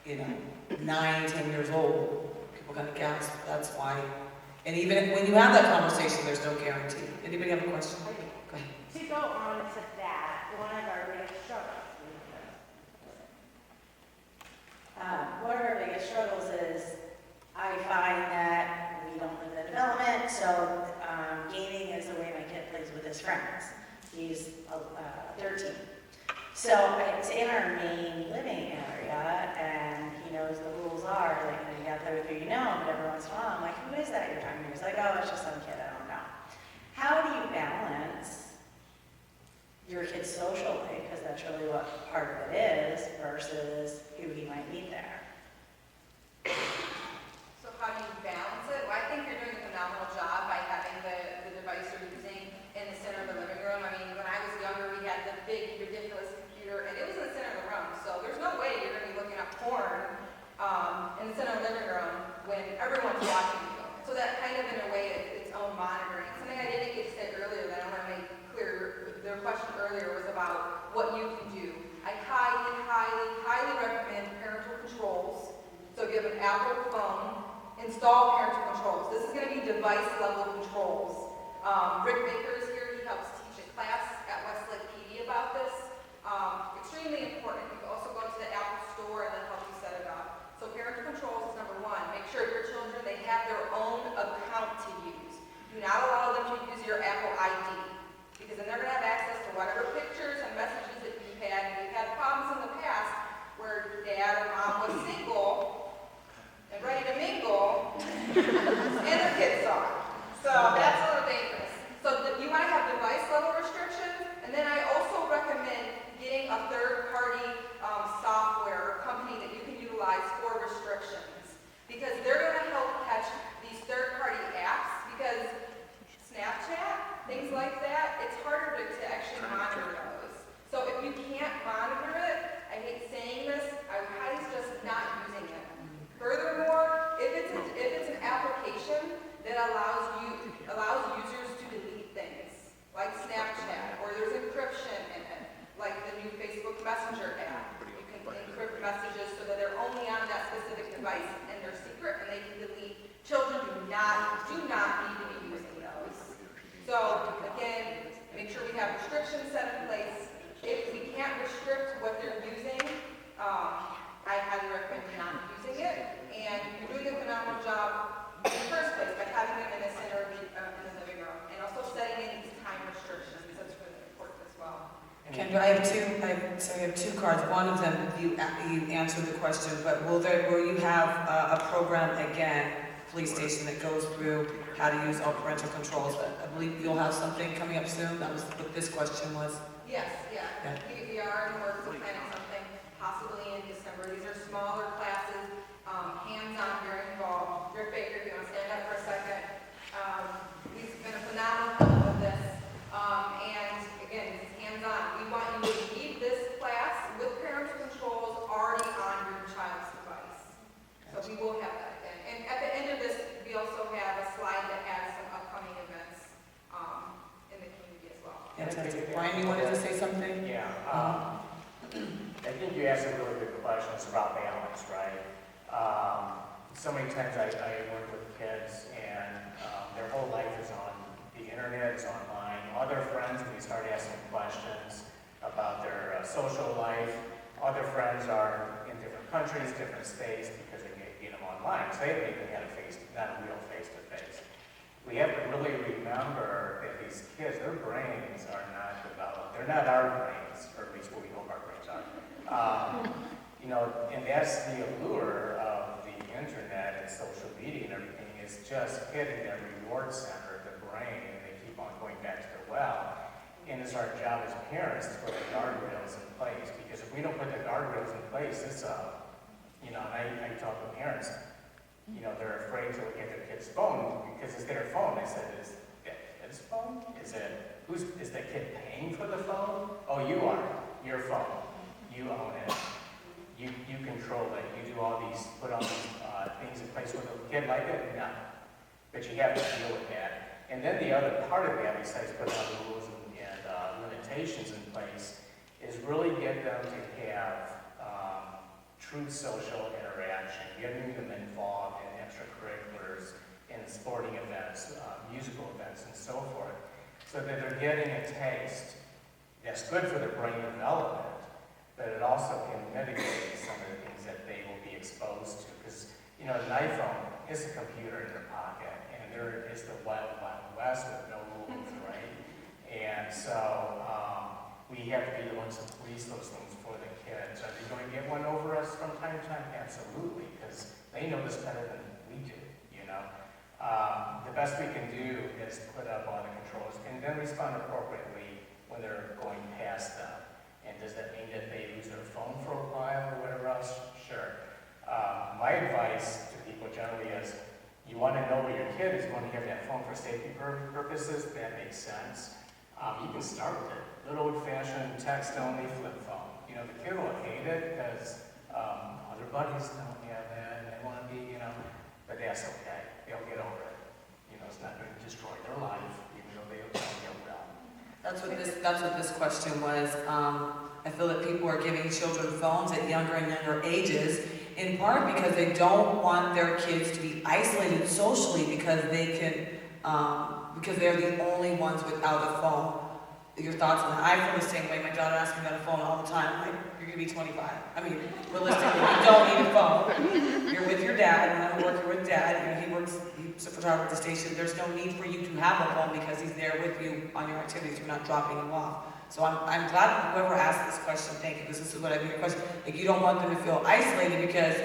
9, 10 years old, people kind of gasp. That's why. And even when you have that conversation, there's no guarantee. Anybody have a question? Go ahead. To go on to that, one of our biggest struggles. One of our biggest struggles is I find that we don't live in development, so gaming is the way my kid plays with his friends. He's 13. So it's in our main living area, and he knows the rules are, like, you got there with who you know, but every once in a while, I'm like, who is that you're talking to? He's like, oh, it's just some kid, I don't know. How do you balance your kid's social life, because that's really what part of it is, versus who he might meet there? So how do you balance it? Well, I think you're doing a phenomenal job by having the device you're using in the center of the living room. I mean, when I was younger, we had the big, ridiculous computer, and it was in the center of the room. So there's no way you're going to be looking up porn in the center of the living room when everyone's watching you. So that kind of, in a way, its own monitoring. Something I didn't get to say earlier that I want to make clear, their question earlier was about what you can do. I highly, highly, highly recommend parental controls. So if you have an Apple phone, install parental controls. This is going to be device level controls. Rick Baker is here. He helps teach a class at Westlake PD about this. Extremely important. You can also go to the Apple store and they'll help you set it up. So parental controls is number 1. Make sure your children, they have their own account to use. Do not allow them to use your Apple ID, because then they're going to have access to whatever pictures and messages that you've had. And we've had problems in the past where dad or mom was single and ready to mingle, and their kids saw it. So that's a little dangerous. So you want to have device level restrictions, and then I also recommend getting a third-party software or company that you can utilize for restrictions, because they're going to help catch these third-party apps, because Snapchat, things like that, it's harder to actually monitor those. So if you can't monitor it, I hate saying this, I would highly suggest not using it. Furthermore, if it's an application that allows users to delete things, like Snapchat, or there's encryption in it, like the new Facebook Messenger app. You can encrypt messages so that they're only on that specific device and they're secret and they can delete. Children do not need to be using those. So again, make sure we have restrictions set in place. If we can't restrict what they're using, I highly recommend not using it, and you're doing a phenomenal job in the first place by having it in the center of the living room, and also setting in these time restrictions. That's really important as well. Kendra, I have two cards. One of them, you answered the question, but will you have a program again, police station, that goes through how to use all parental controls? I believe you'll have something coming up soon. That was what this question was. Yes, yeah. We are in the works of planning something possibly in December. These are smaller classes, hands-on, very involved. Rick Baker, if you want to stand up for a second. He's been a phenomenal help with this. And again, this is hands-on. We want you to leave this class with parental controls already on your child's device. So we will have that again. And at the end of this, we also have a slide that has some upcoming events in the community as well. Fantastic. Brian, you wanted to say something? Yeah. I think you asked a really good question. It's about balance, right? So many times I work with kids and their whole life is on the internet, it's online. Other friends, when you start asking questions about their social life, other friends are in different countries, different states, because they get them online. So they haven't even had not a real face-to-face. We have to really remember that these kids, their brains are not developed. They're not our brains, or at least what we hope our brains are. And that's the allure of the internet and social media and everything, is just hitting their reward center, the brain, and they keep keep on going back to the well. And it's our job as parents to put the guardrails in place, because if we don't put the guardrails in place, it's you know, and I talk to parents, you know, they're afraid to look at their kid's phone because it's their phone. I said, is that kid's phone? Is the kid paying for the phone? Oh, you are. Your phone. You own it. You control it. You do all these, put all these things in place. Will the kid like it? No. But you have to deal with that. And then the other part of that, besides putting all the rules and limitations in place, is really get them to have true social interaction, getting them involved in extracurriculars, in sporting events, musical events, and so forth, so that they're getting a taste that's good for their brain development, but it also can mitigate some of the things that they will be exposed to. Because, you know, an iPhone is a computer in their pocket, and there is the wild, wild west with no rules, right? And so we have to be the ones to police those things for the kids. Are they going to get one over us from time to time? Absolutely, because they know this better than we do, you know. The best we can do is put up all the controls and then respond appropriately when they're going past them. And does that mean that they lose their phone for a while or whatever else? Sure. My advice to people generally is, you want to know where your kid is going to have that phone for safety purposes. That makes sense. You can start with it. Little old-fashioned text-only flip phone. You know, the kid will hate it because other buddies don't have that, and they want to be, you know, but that's okay. They'll get over it. You know, it's not going to destroy their life, even though they'll get well. That's what this question was. I feel that people are giving children phones at younger and younger ages, in part because they don't want their kids to be isolated socially because they can, because they're the only ones without a phone. Your thoughts on that? I feel the same way. My daughter asks me about a phone all the time. I'm like, you're gonna be 25. I mean, realistically, you don't need a phone. You're with your dad. When I work, you're with dad. You know, he's a photographer at the station. There's no need for you to have a phone because he's there with you on your activities. You're not dropping him off. So I'm glad that whoever asked this question, thank you, because this is what I mean. Your question, like, you don't want them to feel isolated because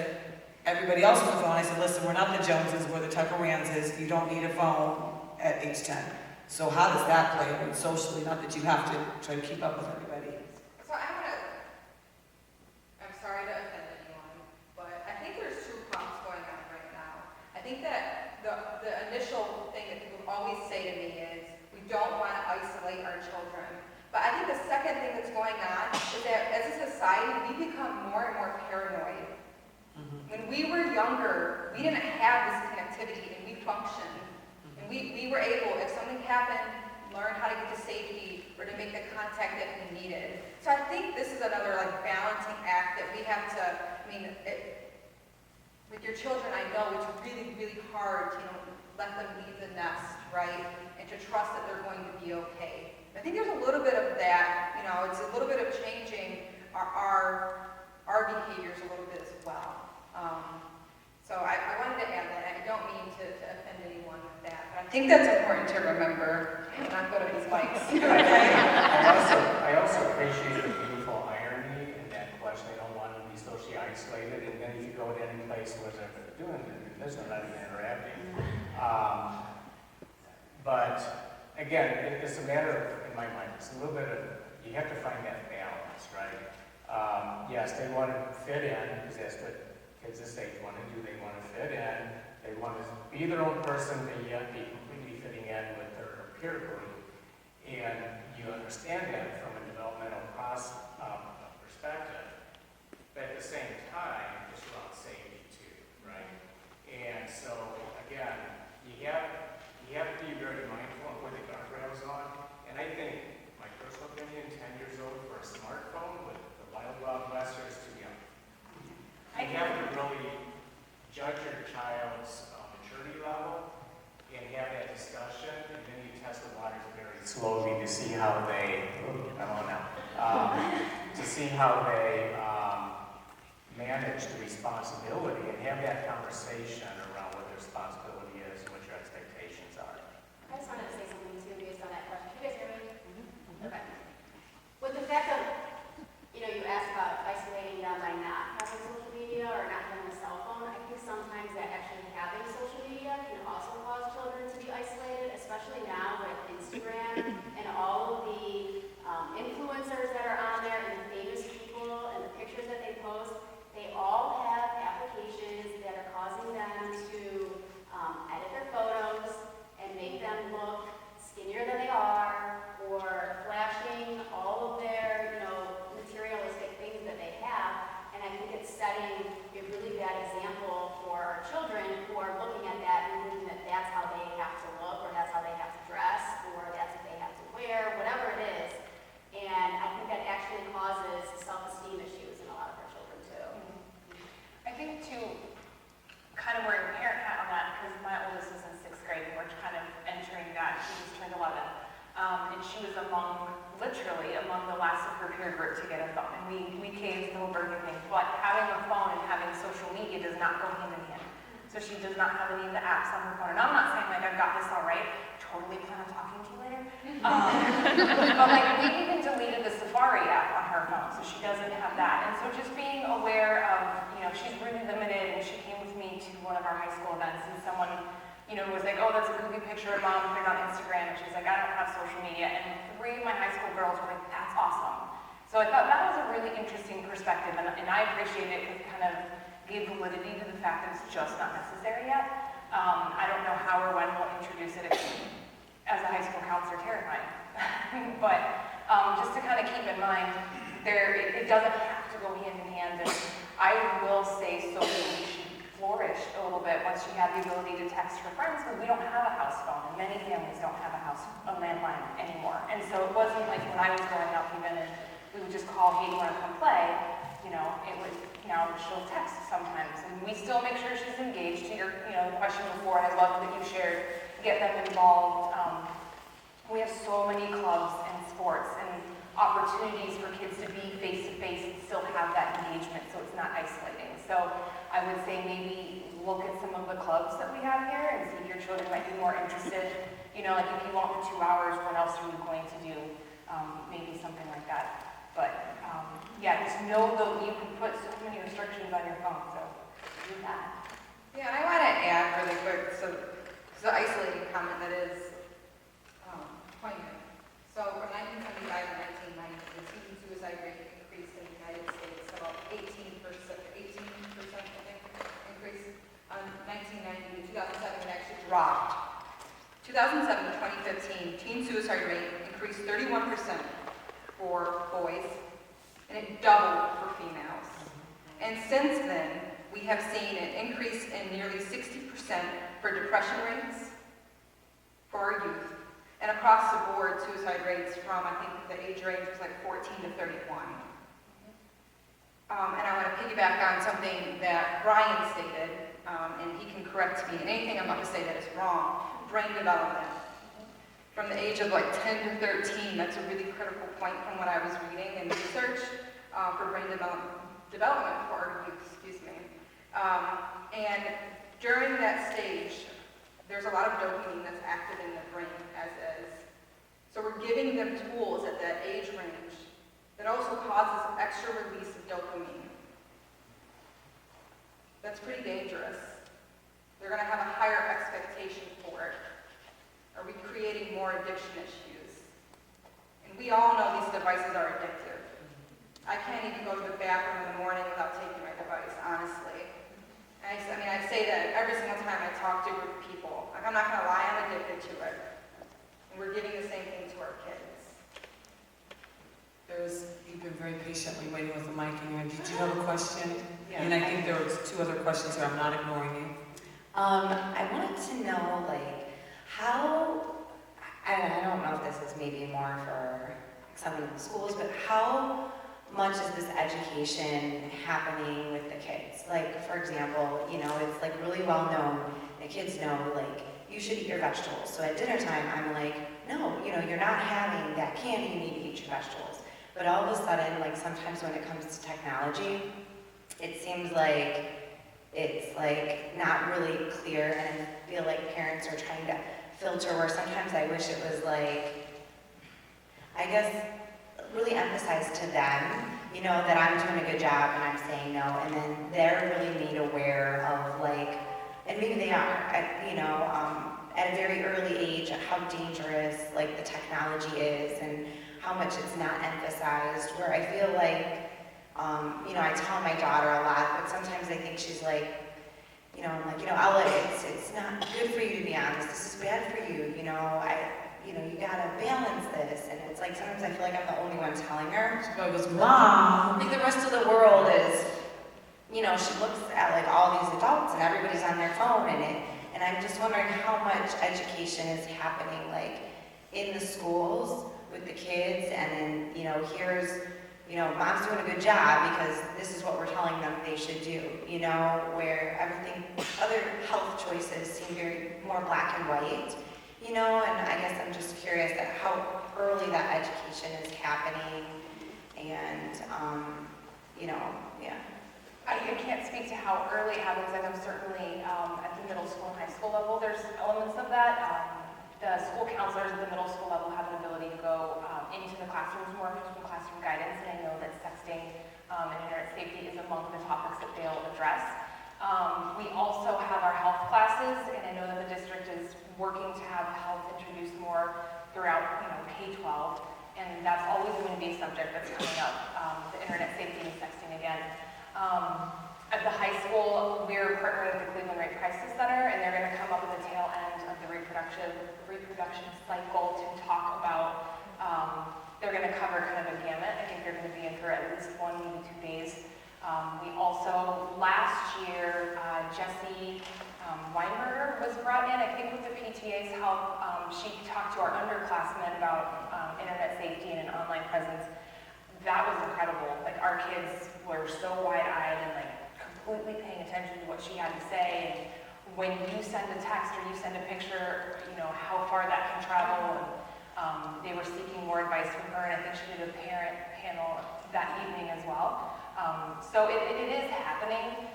everybody else has a phone. I said, listen, we're not the Joneses, we're the Tucker Ranzes. You don't need a phone at age 10. So how does that play? I mean, socially, not that you have to try to keep up with everybody. So I'm sorry to offend anyone, but I think there's two problems going on right now. I think that the initial thing that people always say to me is, we don't want to isolate our children. But I think the second thing that's going on is that as a society, we become more and more paranoid. When we were younger, we didn't have this connectivity and we functioned. And we were able, if something happened, learn how to get to safety or to make the contact that we needed. So I think this is another like balancing act that we have to, with your children, I know it's really, really hard to, let them leave the nest, right? And to trust that they're going to be okay. I think there's a little bit of that, it's a little bit of changing our behaviors a little bit as well. So I wanted to add that. I don't mean to offend anyone with that, but I think that's important to remember and not go to these mics. I also appreciate the beautiful irony in that question. They don't want to be socially isolated, and then if you go to any place where they're doing this, they're not even interacting. But again, it's a matter of, in my mind, it's a little bit of, you have to find that balance, right? Yes, they want to fit in, because that's what kids this age want to do. They want to fit in. They want to be their own person, but yet be completely fitting in with their peer group. And you understand that from a developmental perspective. But at the same time, it's about safety too, right? And so, again, you have to be very mindful of where the guardrails on. And I think, my personal opinion, 10 years old for a smartphone with the wild, wild west is too young. You have to really judge your child's maturity level and have that discussion, and then you test the waters very slowly to see how they, manage the responsibility and have that conversation around what the responsibility is and what your expectations are. I just wanted to say something too based on that question. Can you guys hear me? Okay. With the fact of, you asked about isolating them by not having social media or not having a cell phone, I think sometimes that actually having social media can also cause children to be isolated, especially now with Instagram peer group to get a phone, and we caved the whole burger thing, but having a phone and having social media does not go hand in hand. So she does not have any of the apps on her phone, and I'm not saying like I've got this all right, totally plan on talking to you later. But like we even deleted the Safari app on her phone, so she doesn't have that. And so just being aware of, she's really limited, and she came with me to one of our high school events, and someone, was like, oh, that's a goofy picture of mom, put it on Instagram, and she's like, I don't have social media. And 3 of my high school girls were like, that's awesome. So I thought that was a really interesting perspective, and I appreciate it because it kind of gave validity to the fact that it's just not necessary yet. I don't know how or when we'll introduce it. As a high school counselor, terrifying. But just to kind of keep in mind, it doesn't have to go hand in hand. And I will say socially she flourished a little bit once she had the ability to text her friends, because we don't have a house phone, and many families don't have a landline anymore. And so it wasn't like when I was growing up even, and we would just call, hey, do you want to come play? It would, now she'll text sometimes, and we still make sure she's engaged. To your, the question before, and I love that you shared, get them involved. We have so many clubs and sports and opportunities for kids to be face-to-face and still have that engagement, so it's not isolating. So I would say maybe look at some of the clubs that we have here and see if your children might be more interested. Like if you want the 2 hours, what else are you going to do? Maybe something like that. But yeah, just know that you can put so many restrictions on your phone, so do that. Yeah, and I want to add really quick, so the isolating comment that is poignant. So from 1975 to 1990, the teen suicide rate increased in the United States about 18%, I think, increase. 1990 to 2007, it actually dropped. 2007 to 2015, teen suicide rate increased 31% for boys, and it doubled for females. And since then, we have seen an increase in nearly 60% for depression rates for our youth, and across the board, suicide rates from, I think the age range was like 14 to 31. And I want to piggyback on something that Brian stated, and he can correct me in anything I'm about to say that is wrong. Brain development. From the age of like 10 to 13, that's a really critical point from what I was reading in research for brain development for our youth, and during that stage, there's a lot of dopamine that's active in the brain as is. So we're giving them tools at that age range that also causes extra release of dopamine. That's pretty dangerous. They're going to have a higher expectation for it. Are we creating more addiction issues? And we all know these devices are addictive. I can't even go to the bathroom in the morning without taking my device, honestly. I say that every single time I talk to a group of people. Like, I'm not going to lie, I'm addicted to it. And we're giving the same thing to our kids. You've been very patiently waiting with the mic in your hand. Did you have a question? Yeah. And I think there was 2 other questions here. I'm not ignoring you. I wanted to know, how, I don't know if this is maybe more for some of the schools, but how much is this education happening with the kids? For example, it's really well known, the kids know, you should eat your vegetables. So at dinner time, I'm like, no, you're not having that candy, you need to eat your vegetables. But all of a sudden, sometimes when it comes to technology, it seems like it's not really clear, and I feel like parents are trying to filter, where sometimes I wish it was really emphasized to them, that I'm doing a good job and I'm saying no, and then they're really made aware of and maybe they are, at a very early age, how dangerous the technology is and how much it's not emphasized, where I feel I tell my daughter a lot, but sometimes I think she's Ella, it's not good for you to be on this is bad for you, you gotta balance this, and it's sometimes I feel like I'm the only one telling her. She goes, Mom! The rest of the world is, she looks at all these adults and everybody's on their phone, and I'm just wondering how much education is happening in the schools with the kids, and then, here's, mom's doing a good job because this is what we're telling them they should do, where everything, other health choices seem very more black and white, and I guess I'm just curious at how early that education is happening, And, you know, yeah. I can't speak to how early it happens. I know certainly at the middle school and high school level, there's elements of that. The school counselors at the middle school level have an ability to go into the classrooms more for classroom guidance, and I know that sexting and internet safety is among the topics that they'll address. We also have our health classes, and I know that the district is working to have health introduced more throughout, K-12, and that's always going to be a subject that's coming up, the internet safety and sexting again. At the high school, we're partnered with the Cleveland Rape Crisis Center, and they're going to come up at the tail end of the reproduction cycle to talk about, they're going to cover kind of a gamut. I think they're going to be in for at least 1, maybe 2 days. We also, last year, Jessie Weinberger was brought in, I think with the PTA's help. She talked to our underclassmen about internet safety and an online presence. That was incredible. Like, our kids were so wide-eyed and like completely paying attention to what she had to say. And when you send a text or you send a picture, how far that can travel. And they were seeking more advice from her, and I think she did a parent panel that evening as well. So it is happening,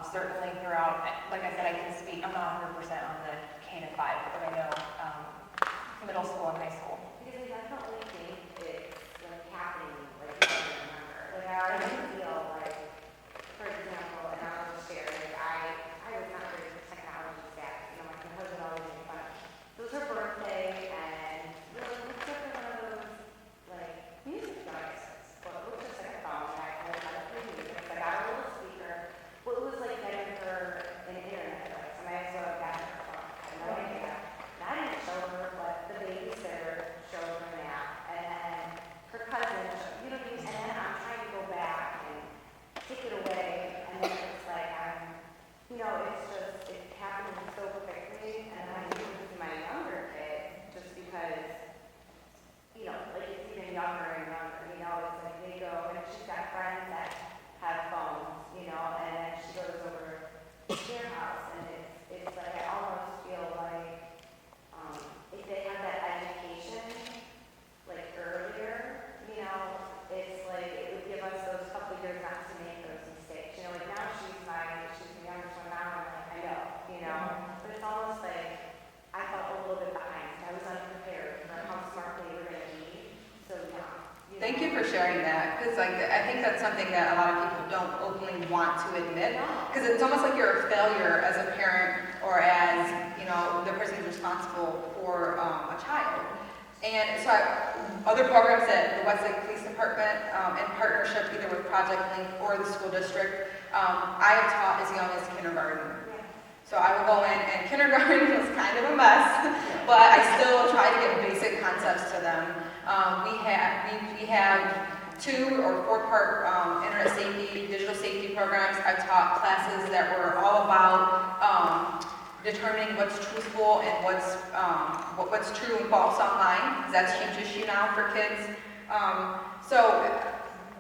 certainly throughout. Like I said, I can speak, I'm not 100% on the K-5, but I know middle school and high school. Because I definitely think it's like happening, like you don't remember. Like I already feel like, for example, and I'll just share, like I was not very technology savvy. My husband always made fun of me. So it was her birthday, and we took her one of those like music devices. Well, it was just like a phone. I had to play music. I got a little speaker. Well, it was like getting her an internet device. And I also got her phone. I had no idea. And I didn't show her, but the babysitter showed her that. And then her cousin, and then I'm trying to go back and take it away. And then it's like it's happening so quickly. And I do this to my younger kid just because, like it's even younger and younger. It's like they go, and she's got friends that have phones, and then she goes over to their house, and it's like I almost feel like if they had that education like earlier, it's like it would give us those couple years not to make those mistakes. Like now she's the youngest one now, and I'm like, I know, but it's almost like I felt a little bit behind. I was unprepared for how smart they were going to be. So Thank you for sharing that, because I think that's something that a lot of people don't openly want to admit, because it's almost like you're a failure as a parent or as, the person who's responsible for a child. And so other programs at the Westlake Police Department, in partnership either with Project Link or the school district, I have taught as young as kindergarten. So I will go in, and kindergarten was kind of a mess, but I still try to get basic concepts to them. We have 2 or 4-part internet safety, digital safety programs. I've taught classes that were all about determining what's truthful and what's true and false online, because that's a huge issue now for kids. So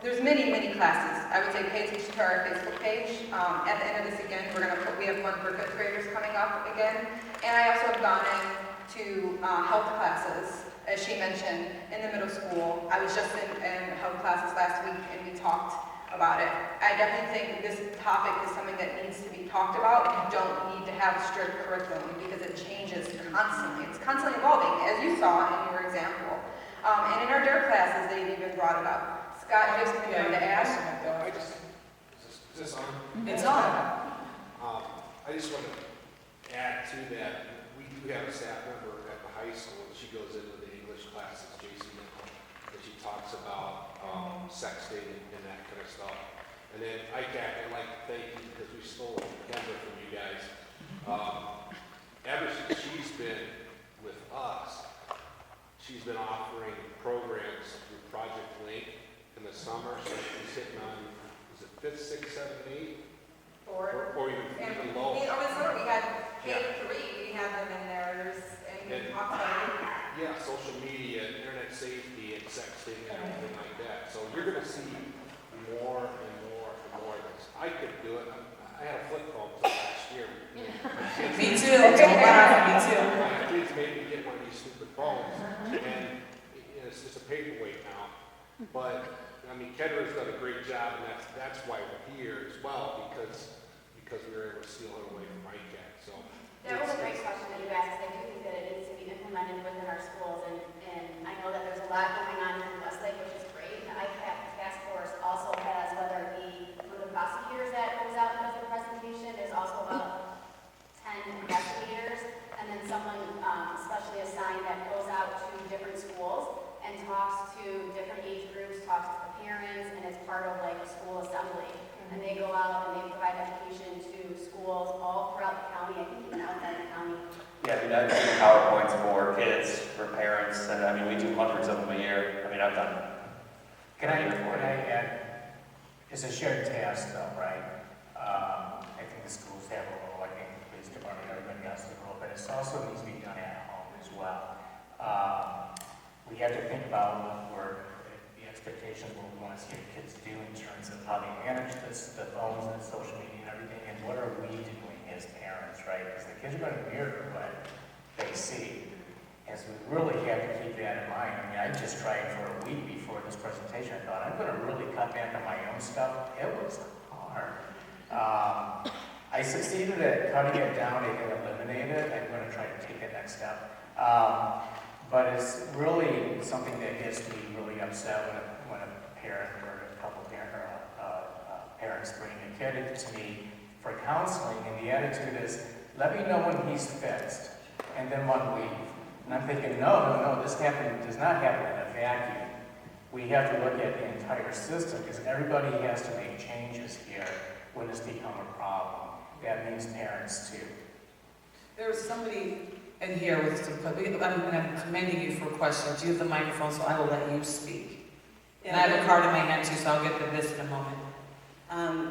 there's many classes. I would say pay attention to our Facebook page. At the end of this again, we have one for 5th graders coming up again. And I also have gone into health classes, as she mentioned, in the middle school. I was just in health classes last week, and we talked about it. I definitely think this topic is something that needs to be talked about. You don't need to have a strict curriculum because it changes constantly. It's constantly evolving, as you saw in your example. And in our DARE classes, they've even brought it up. Scott, do you have something you want to add? Is this on? It's on. I just want to add to that. We do have a staff member at the high school. She goes into the English classes, JC, and she talks about sexting and that kind of stuff. And then ICAC, I'd like to thank you because we stole Kendra from you guys. Ever since she's been with us, she's been offering programs through Project Link in the summer. So she's hitting on, is it 5th, 6th, 7th, 8th? Or even low. We had K-3, we had them in there, and we talked about it. Yeah, social media, internet safety, and sexting, and everything like that. So you're going to see more and more and more of this. I could do it. I had a flip phone until last year. Me too. Don't lie. Me too. My kids made me get one of these stupid phones, and it's just a paperweight now. But, I mean, Kendra's done a great job, and that's why we're here as well, because we were able to steal her away from ICAC, so. That was a great question that you asked. I do think that it needs to be implemented within our schools, and I know that there's a lot going on in Westlake, which is great. The ICAP task force also has, whether it be one of the prosecutors that goes out and does the presentation, there's also about 10 investigators, and then someone specially assigned that goes out to different schools and talks to different age groups, talks to the parents, and it's part of like a school assembly. And they go out and they provide education to schools all throughout the county, I think even outside the county. Yeah, I mean, I do PowerPoints for kids, for parents, and I mean, we do hundreds of them a year. I mean, I've done. Can I add, it's a shared task though, right? I think the schools have a role, I think the police department, everybody has a role, but it also needs to be done at home as well. We have to think about what the expectations, what we want to see the kids do in terms of how they manage the phones and social media and everything, and what are we doing as parents, right? Because the kids are going to mirror what they see. And so we really have to keep that in mind. I mean, I just tried for a week before this presentation. I thought, I'm going to really cut back on my own stuff. It was hard. I succeeded at cutting it down and eliminating it. I'm going to try to take the next step. But it's really something that gets me really upset when a parent or a couple parents bring a kid to me for counseling, and the attitude is, let me know when he's fixed, and then one leave. And I'm thinking, no, this does not happen in a vacuum. We have to look at the entire system, because everybody has to make changes here when it's become a problem. That means parents too. There was somebody in here with some, I'm commending you for questions. You have the microphone, so I will let you speak. And I have a card in my hand too, so I'll get to this in a moment.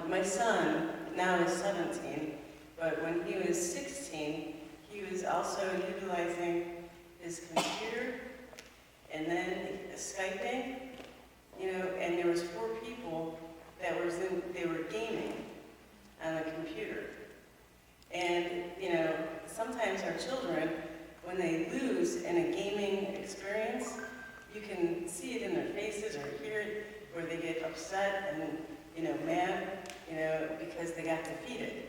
My son now is 17, but when he was 16, he was also utilizing his computer and then Skyping, and there was 4 people that were they were gaming on the computer. And, sometimes our children, when they lose in a gaming experience, you can see it in their faces or hear it, where they get upset and, mad, because they got defeated.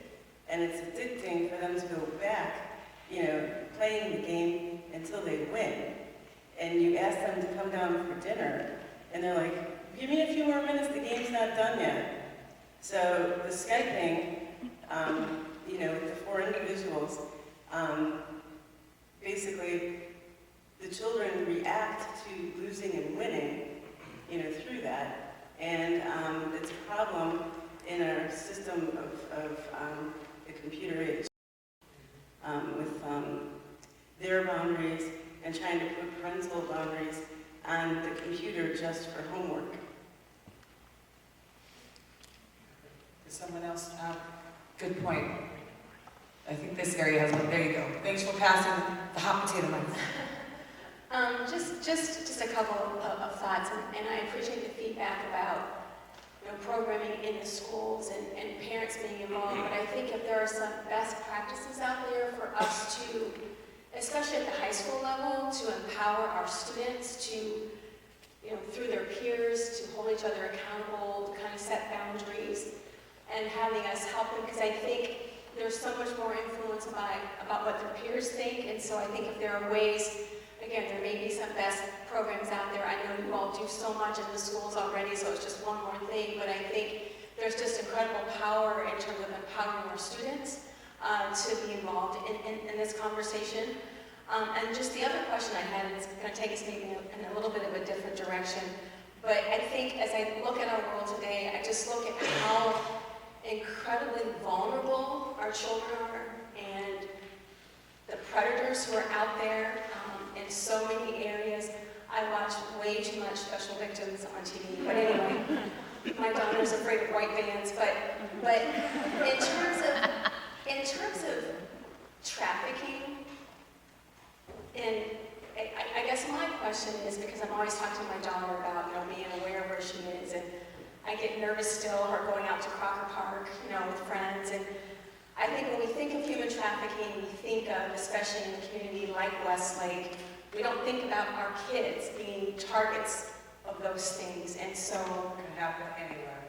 And it's addicting for them to go back, playing the game until they win. And you ask them to come down for dinner, and they're like, give me a few more minutes, the game's not done yet. So the Skyping, with the 4 individuals, basically the children react to losing and winning, through that. And it's a problem in our system of the computer age, with their boundaries and trying to put parental boundaries on the computer just for homework. Does someone else have? Good point. I think this area has one. There you go. Thanks for passing the hot potato knife. Just a couple of thoughts, and I appreciate the feedback about programming in the schools and parents being involved, but I think if there are some best practices out there for us to, especially at the high school level, to empower our students to, through their peers, to hold each other accountable, to kind of set boundaries, and having us help them, because I think there's so much more influence about what their peers think, and so I think if there are ways, again, there may be some best programs out there. I know you all do so much in the schools already, so it's just one more thing, but I think there's just incredible power in terms of empowering our students to be involved in this conversation. And just the other question I had, and it's going to take us maybe in a little bit of a different direction, but I think as I look at our world today, I just look at how incredibly vulnerable our children are, and the predators who are out there in so many areas. I watch way too much Special Victims on TV, but anyway, my daughter's afraid of white vans. But in terms of trafficking, and I guess my question is, because I'm always talking to my daughter about being aware of where she is, and I get nervous still, her going out to Crocker Park, with friends, and I think when we think of human trafficking, we think of, especially in a community like Westlake, we don't think about our kids being targets of those things. And so, Can happen anywhere.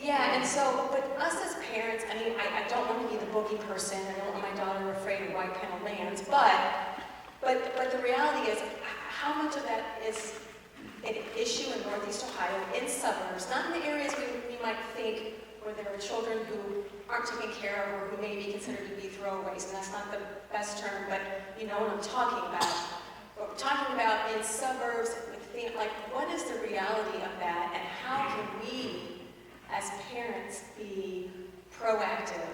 yeah, and so, but us as parents, I mean, I don't want to be the boogie person. I don't want my daughter afraid of white panel lands, but the reality is, how much of that is an issue in Northeast Ohio, in suburbs, not in the areas we might think where there are children who aren't taken care of or who may be considered to be throwaways, and that's not the best term, but you know what I'm talking about. What we're talking about in suburbs, we think like, what is the reality of that, and how can we, as parents, be proactive,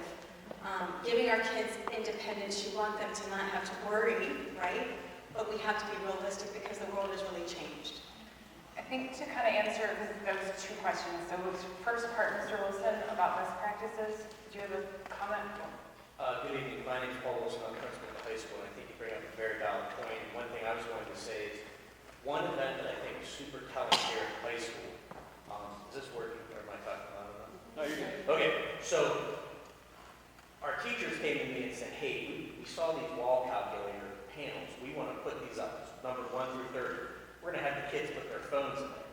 giving our kids independence? You want them to not have to worry, right? But we have to be realistic because the world has really changed. I think to kind of answer, because there's two questions. So the first part, Mr. Wilson, about best practices. Do you have a comment? Good evening. My name is Paul Wilson. I'm principal at the high school, and I think you bring up a very valid point. And one thing I was going to say is one event that I think is super telling here at high school. Is this working, or am I talking loud enough? No, you're good. Okay, so our teachers came to me and said, hey, we saw these wall calculator panels. We want to put these up, number 1 through 30. We're going to have the kids put their phones in there.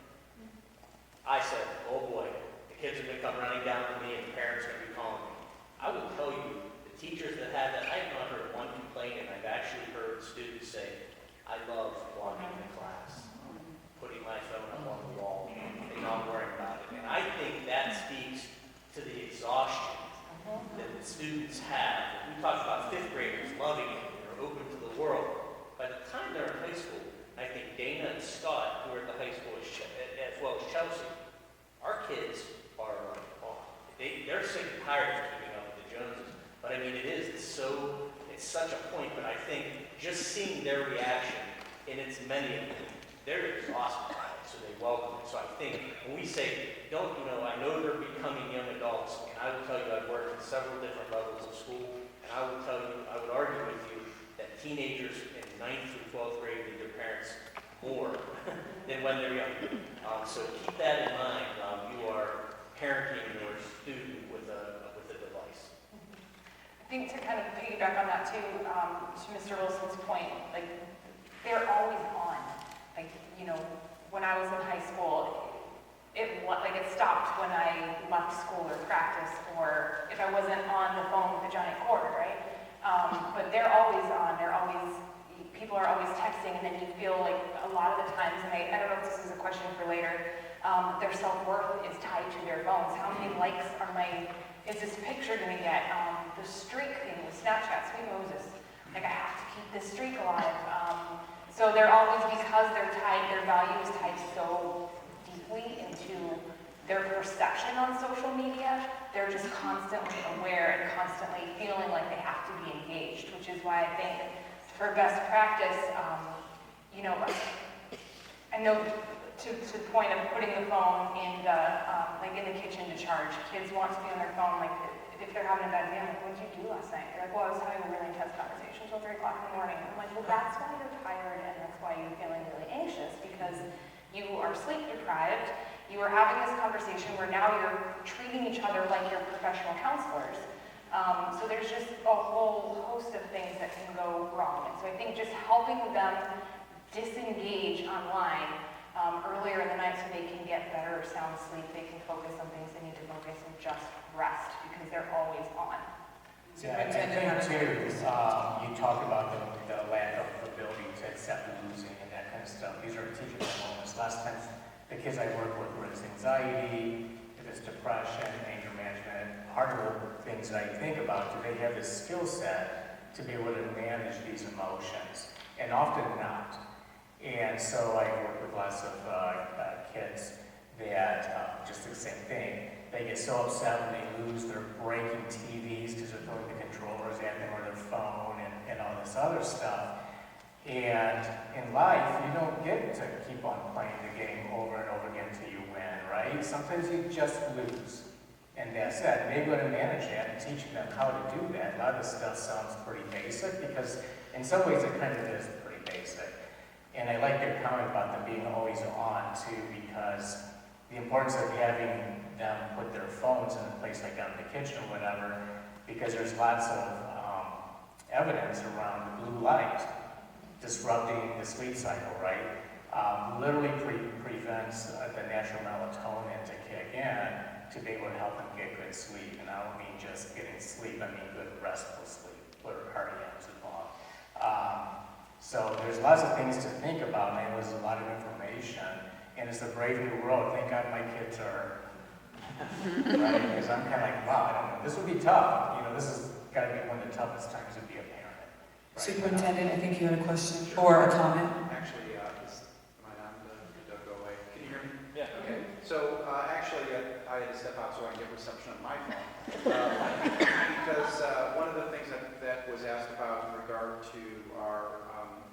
I said, oh boy, the kids are going to come running down to me and the parents are going to be calling me. I will tell you, the teachers that had that, I have not heard one complaint, and I've actually heard students say, I love walking in class, putting my phone up on the wall, and not worrying about it. And I think that speaks to the exhaustion that the students have. We talked about 5th graders loving it, they're open to the world. By the time they're in high school, I think Dana and Scott, who are at the high school, as well as Chelsea, our kids are like, oh, they're sick and tired of keeping up with the Joneses. But I mean, it's such a point, but I think just seeing their reaction, and it's many of them, they're exhausted by it, so they welcome it. So I think when we say, I know they're becoming young adults, and I will tell you I've worked in several different levels of school, and I will tell you, I would argue with you that teenagers in 9th through 12th grade need their parents more than when they're young. So keep that in mind. You are parenting your student with a device. I think to kind of piggyback on that too, to Mr. Wilson's point, like they're always on. Like, when I was in high school, it stopped when I left school or practice, or if I wasn't on the phone with the giant cord, right? But they're always on. People are always texting, and then you feel like a lot of the times, and I don't know if this is a question for later, their self-worth is tied to their phones. How many likes is this picture going to get? The streak thing with Snapchat, sweet Moses. Like, I have to keep this streak alive. So they're always, because their value is tied so deeply into their perception on social media, they're just constantly aware and constantly feeling like they have to be engaged, which is why I think for best practice, I know to the point of putting the phone in the kitchen to charge. Kids want to be on their phone, like if they're having a bad day, I'm like, what did you do last night? They're like, well, I was having a really intense conversation until 3 o'clock in the morning. I'm like, well, that's why you're tired, and that's why you're feeling really anxious, because you are sleep deprived. You are having this conversation where now you're treating each other like you're professional counselors. So there's just a whole host of things that can go wrong. And so I think just helping them disengage online earlier in the night so they can get better sound sleep, they can focus on things they need to focus and just rest, because they're always on. Yeah, I think too, you talk about the lack of ability to accept losing and that kind of stuff. These are teachable moments. Last time, the kids I work with, whether it's anxiety, if it's depression, anger management, harder things that I think about, do they have the skill set to be able to manage these emotions? And often not. And so I work with lots of kids that just the same thing. They get so upset when they lose, they're breaking TVs because they're throwing the controllers at them or their phone and all this other stuff. And in life, you don't get to keep on playing the game over and over again until you win, right? Sometimes you just lose. And that's it. Maybe we're going to manage that and teaching them how to do that. A lot of this stuff sounds pretty basic because in some ways it kind of is pretty basic. And I like your comment about them being always on too, because the importance of having them put their phones in a place like down in the kitchen or whatever, because there's lots of evidence around the blue light disrupting the sleep cycle, right? literally prevents the natural melatonin to kick in to be able to help them get good sleep. And I don't mean just getting sleep, I mean good restful sleep, where REMs involved. So there's lots of things to think about, and there's a lot of information. And it's a brave new world. Thank God my kids are, right? Because I'm kind of like, wow, I don't know. This would be tough. You know, this has got to be one of the toughest times to be a parent. Right? Superintendent, I think you had a question or a comment. Actually, am I on? Don't go away. Can you hear me? Yeah. Okay. So actually, I had to step out so I can get reception on my phone. Because one of the things that was asked about in regard to our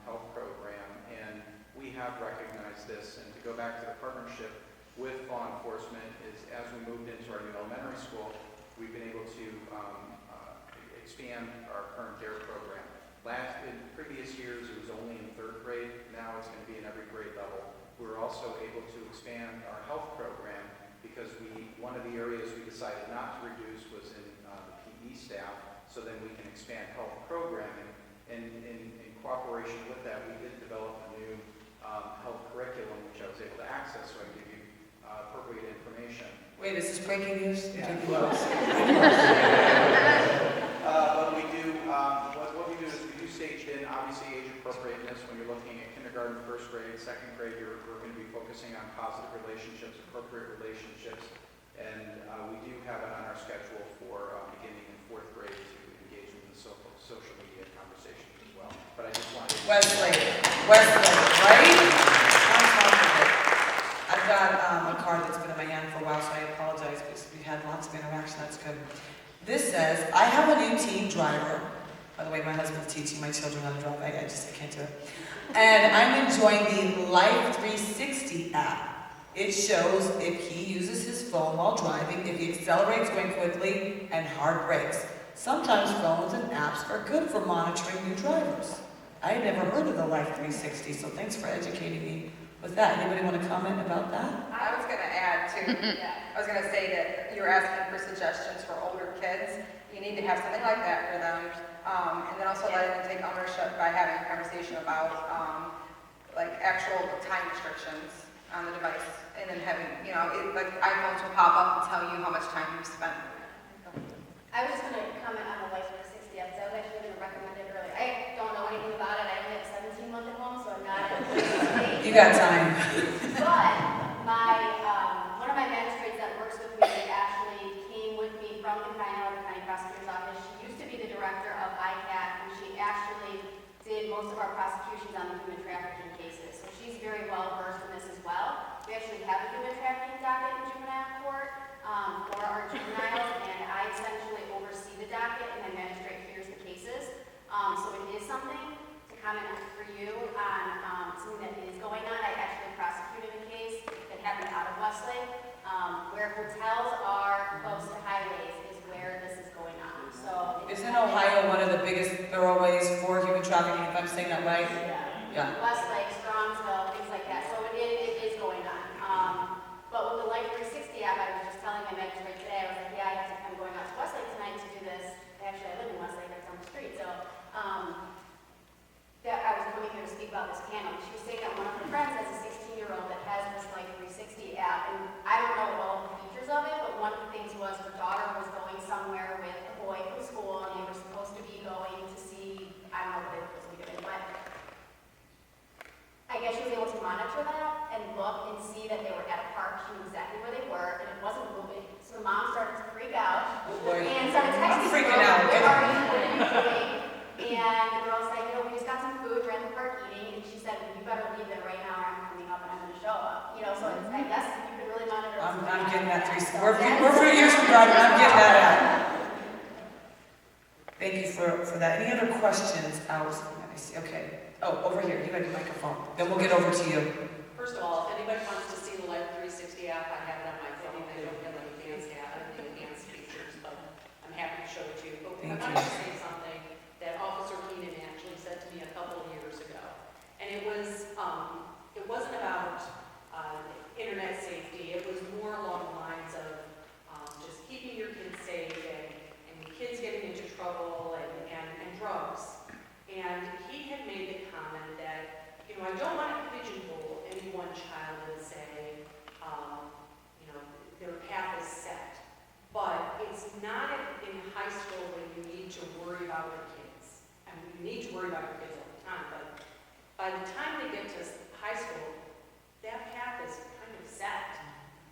health program, and we have recognized this, and to go back to the partnership with law enforcement, is as we moved into our new elementary school, we've been able to expand our current DARE program. In previous years, it was only in 3rd grade. Now it's going to be in every grade level. We're also able to expand our health program because one of the areas we decided not to reduce was in the PE staff, so then we can expand health programming. And in cooperation with that, we did develop a new health curriculum, which I was able to access, so I can give you appropriate information. Wait, is this breaking news? Yeah. Taking notes. But we do, what we do is we do staged in, obviously, age appropriateness. When you're looking at kindergarten, 1st grade, 2nd grade, we're going to be focusing on positive relationships, appropriate relationships. And we do have it on our schedule for beginning in 4th grade to engage in the social media conversations as well. But I just wanted to... Wesley, right? On top of it. I've got a card that's been in my hand for a while, so I apologize because we've had lots of interaction. That's good. This says, I have a new teen driver. By the way, my husband's teaching my children how to drive. I can't do it. And I'm enjoying the Life 360 app. It shows if he uses his phone while driving, if he accelerates going quickly, and hard brakes. Sometimes phones and apps are good for monitoring new drivers. I had never heard of the Life 360, so thanks for educating me with that. Anybody want to comment about that? I was going to add too, I was going to say that you're asking for suggestions for older kids. You need to have something like that for them. And then also letting them take ownership by having a conversation about like actual time restrictions on the device. And then having, like iPhones will pop up and tell you how much time you've spent. I was just going to comment on the Life 360 app. I was actually going to recommend it earlier. I don't know anything about it. I only have a 17-month at home, so I'm not at the You got time. But one of my magistrates that works with me actually came with me from the county prosecutor's office. She used to be the director of ICAT, and she actually did most of our prosecutions on the human trafficking cases. So she's very well versed in this as well. We actually have a human trafficking docket in juvenile court for our juveniles, and I essentially oversee the docket, and my magistrate hears the cases. So it is something to comment for you on something that is going on. I actually prosecuted a case that happened out of Westlake, where hotels are close to highways is where this is going on. So Isn't Ohio one of the biggest thoroughways for human trafficking, if I'm saying that right? Yeah. Westlake, Strongsville, things like that. So it is going on. But with the Life 360 app, I was just telling my magistrate today, I was like, yeah, I have to come going out to Westlake tonight to do this. Actually, I live in Westlake, that's on the street. So that I was coming here to speak about this panel. She was saying that one of her friends has a 16-year-old that has this Life 360 app, and I don't know all the features of it, but one of the things was her daughter was going somewhere with a boy from school, and they were supposed to be going to see, I don't know what they were supposed to be doing, but I guess she was able to monitor that and look and see that they were at a park. She knew exactly where they were, and it wasn't moving. So the mom started to freak out and started texting the girl, where are you? What are you doing? And the girl's like, we just got some food, we're at the park eating, and she said, well, you better leave there right now, or I'm coming up and I'm going to show up. So it's, I guess you could really monitor. I'm getting that 360. We're a few years from driving, I'm getting that out. Thank you for that. Any other questions? Okay. Oh, over here, you have your microphone. Then we'll get over to you. First of all, if anybody wants to see the Life 360 app, I have it on my phone. I don't have an enhanced features, but I'm happy to show it to you. But I wanted to say something that Officer Keenan actually said to me a couple of years ago. And it wasn't about internet safety. It was more along the lines of just keeping your kids safe and kids getting into trouble and drugs. And he had made the comment that you know, I don't want to pigeonhole any one child and say, you know, their path is set. But it's not in high school when you need to worry about your kids. I mean, you need to worry about your kids all the time, but by the time they get to high school, that path is kind of set.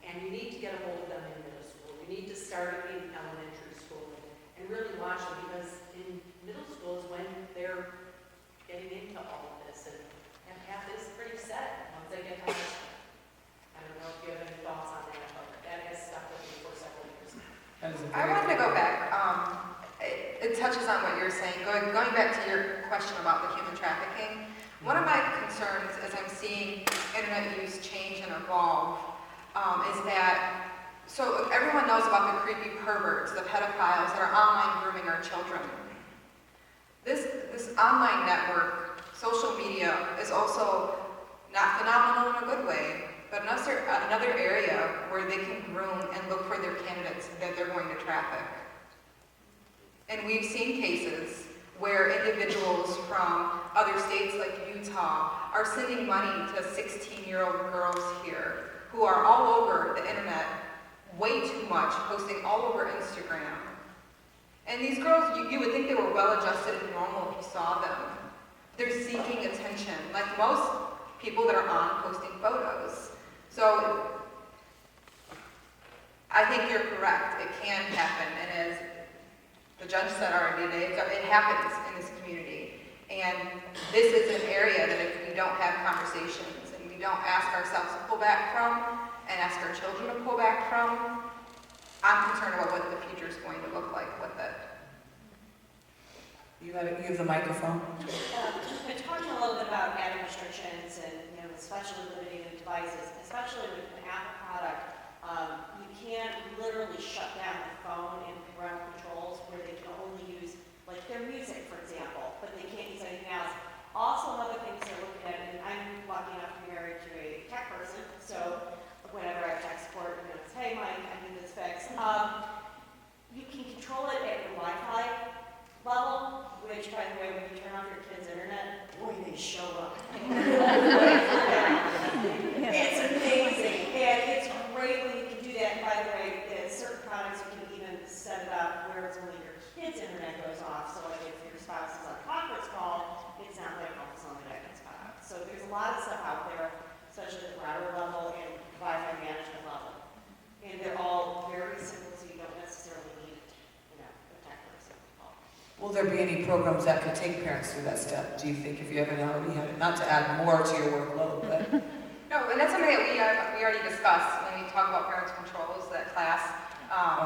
And you need to get a hold of them in middle school. You need to start in elementary school and really watch them, because in middle school is when they're getting into all of this. And that path is pretty set once they get to high school. I don't know if you have any thoughts on that, but that has stuck with me for several years now. I wanted to go back. It touches on what you're saying. Going back to your question about the human trafficking, one of my concerns as I'm seeing internet use change and evolve is that, so everyone knows about the creepy perverts, the pedophiles that are online grooming our children. This online network, social media, is also not phenomenal in a good way, but another area where they can groom and look for their candidates that they're going to traffic. And we've seen cases where individuals from other states like Utah are sending money to 16-year-old girls here who are all over the internet way too much, posting all over Instagram. And these girls, you would think they were well-adjusted and normal if you saw them. They're seeking attention, like most people that are on posting photos. So I think you're correct. It can happen, and as the judge said already today, it happens in this community. And this is an area that if we don't have conversations and we don't ask ourselves to pull back from and ask our children to pull back from, I'm concerned about what the future is going to look like with it. You have the microphone. We're talking a little bit about adding restrictions and, you know, especially limiting the devices, especially with an Apple product. You can't literally shut down the phone and parental controls where they can only use, like, their music, for example, but they can't use anything else. Also, other things they're looking at, and I'm lucky enough to be married to a tech person, so whenever I have tech support, you know, it's, hey, Mike, I need this fixed. You can control it at your Wi-Fi level, which, by the way, when you turn off your kids' internet, boy, they show up. It's amazing, and it's great when you can do that. And by the way, certain products you can even set it up where it's only your kids' internet goes off. So like if your spouse is on a conference call, it's not like all of a sudden that gets cut out. So there's a lot of stuff out there, especially at the router level and Wi-Fi management level. And they're all very simple, so you don't necessarily need, you know, a tech person. Will there be any programs that could take parents through that step? Do you think, if you haven't already had it, not to add more to your workload, but No, and that's something that we already discussed when we talk about parental controls, that class.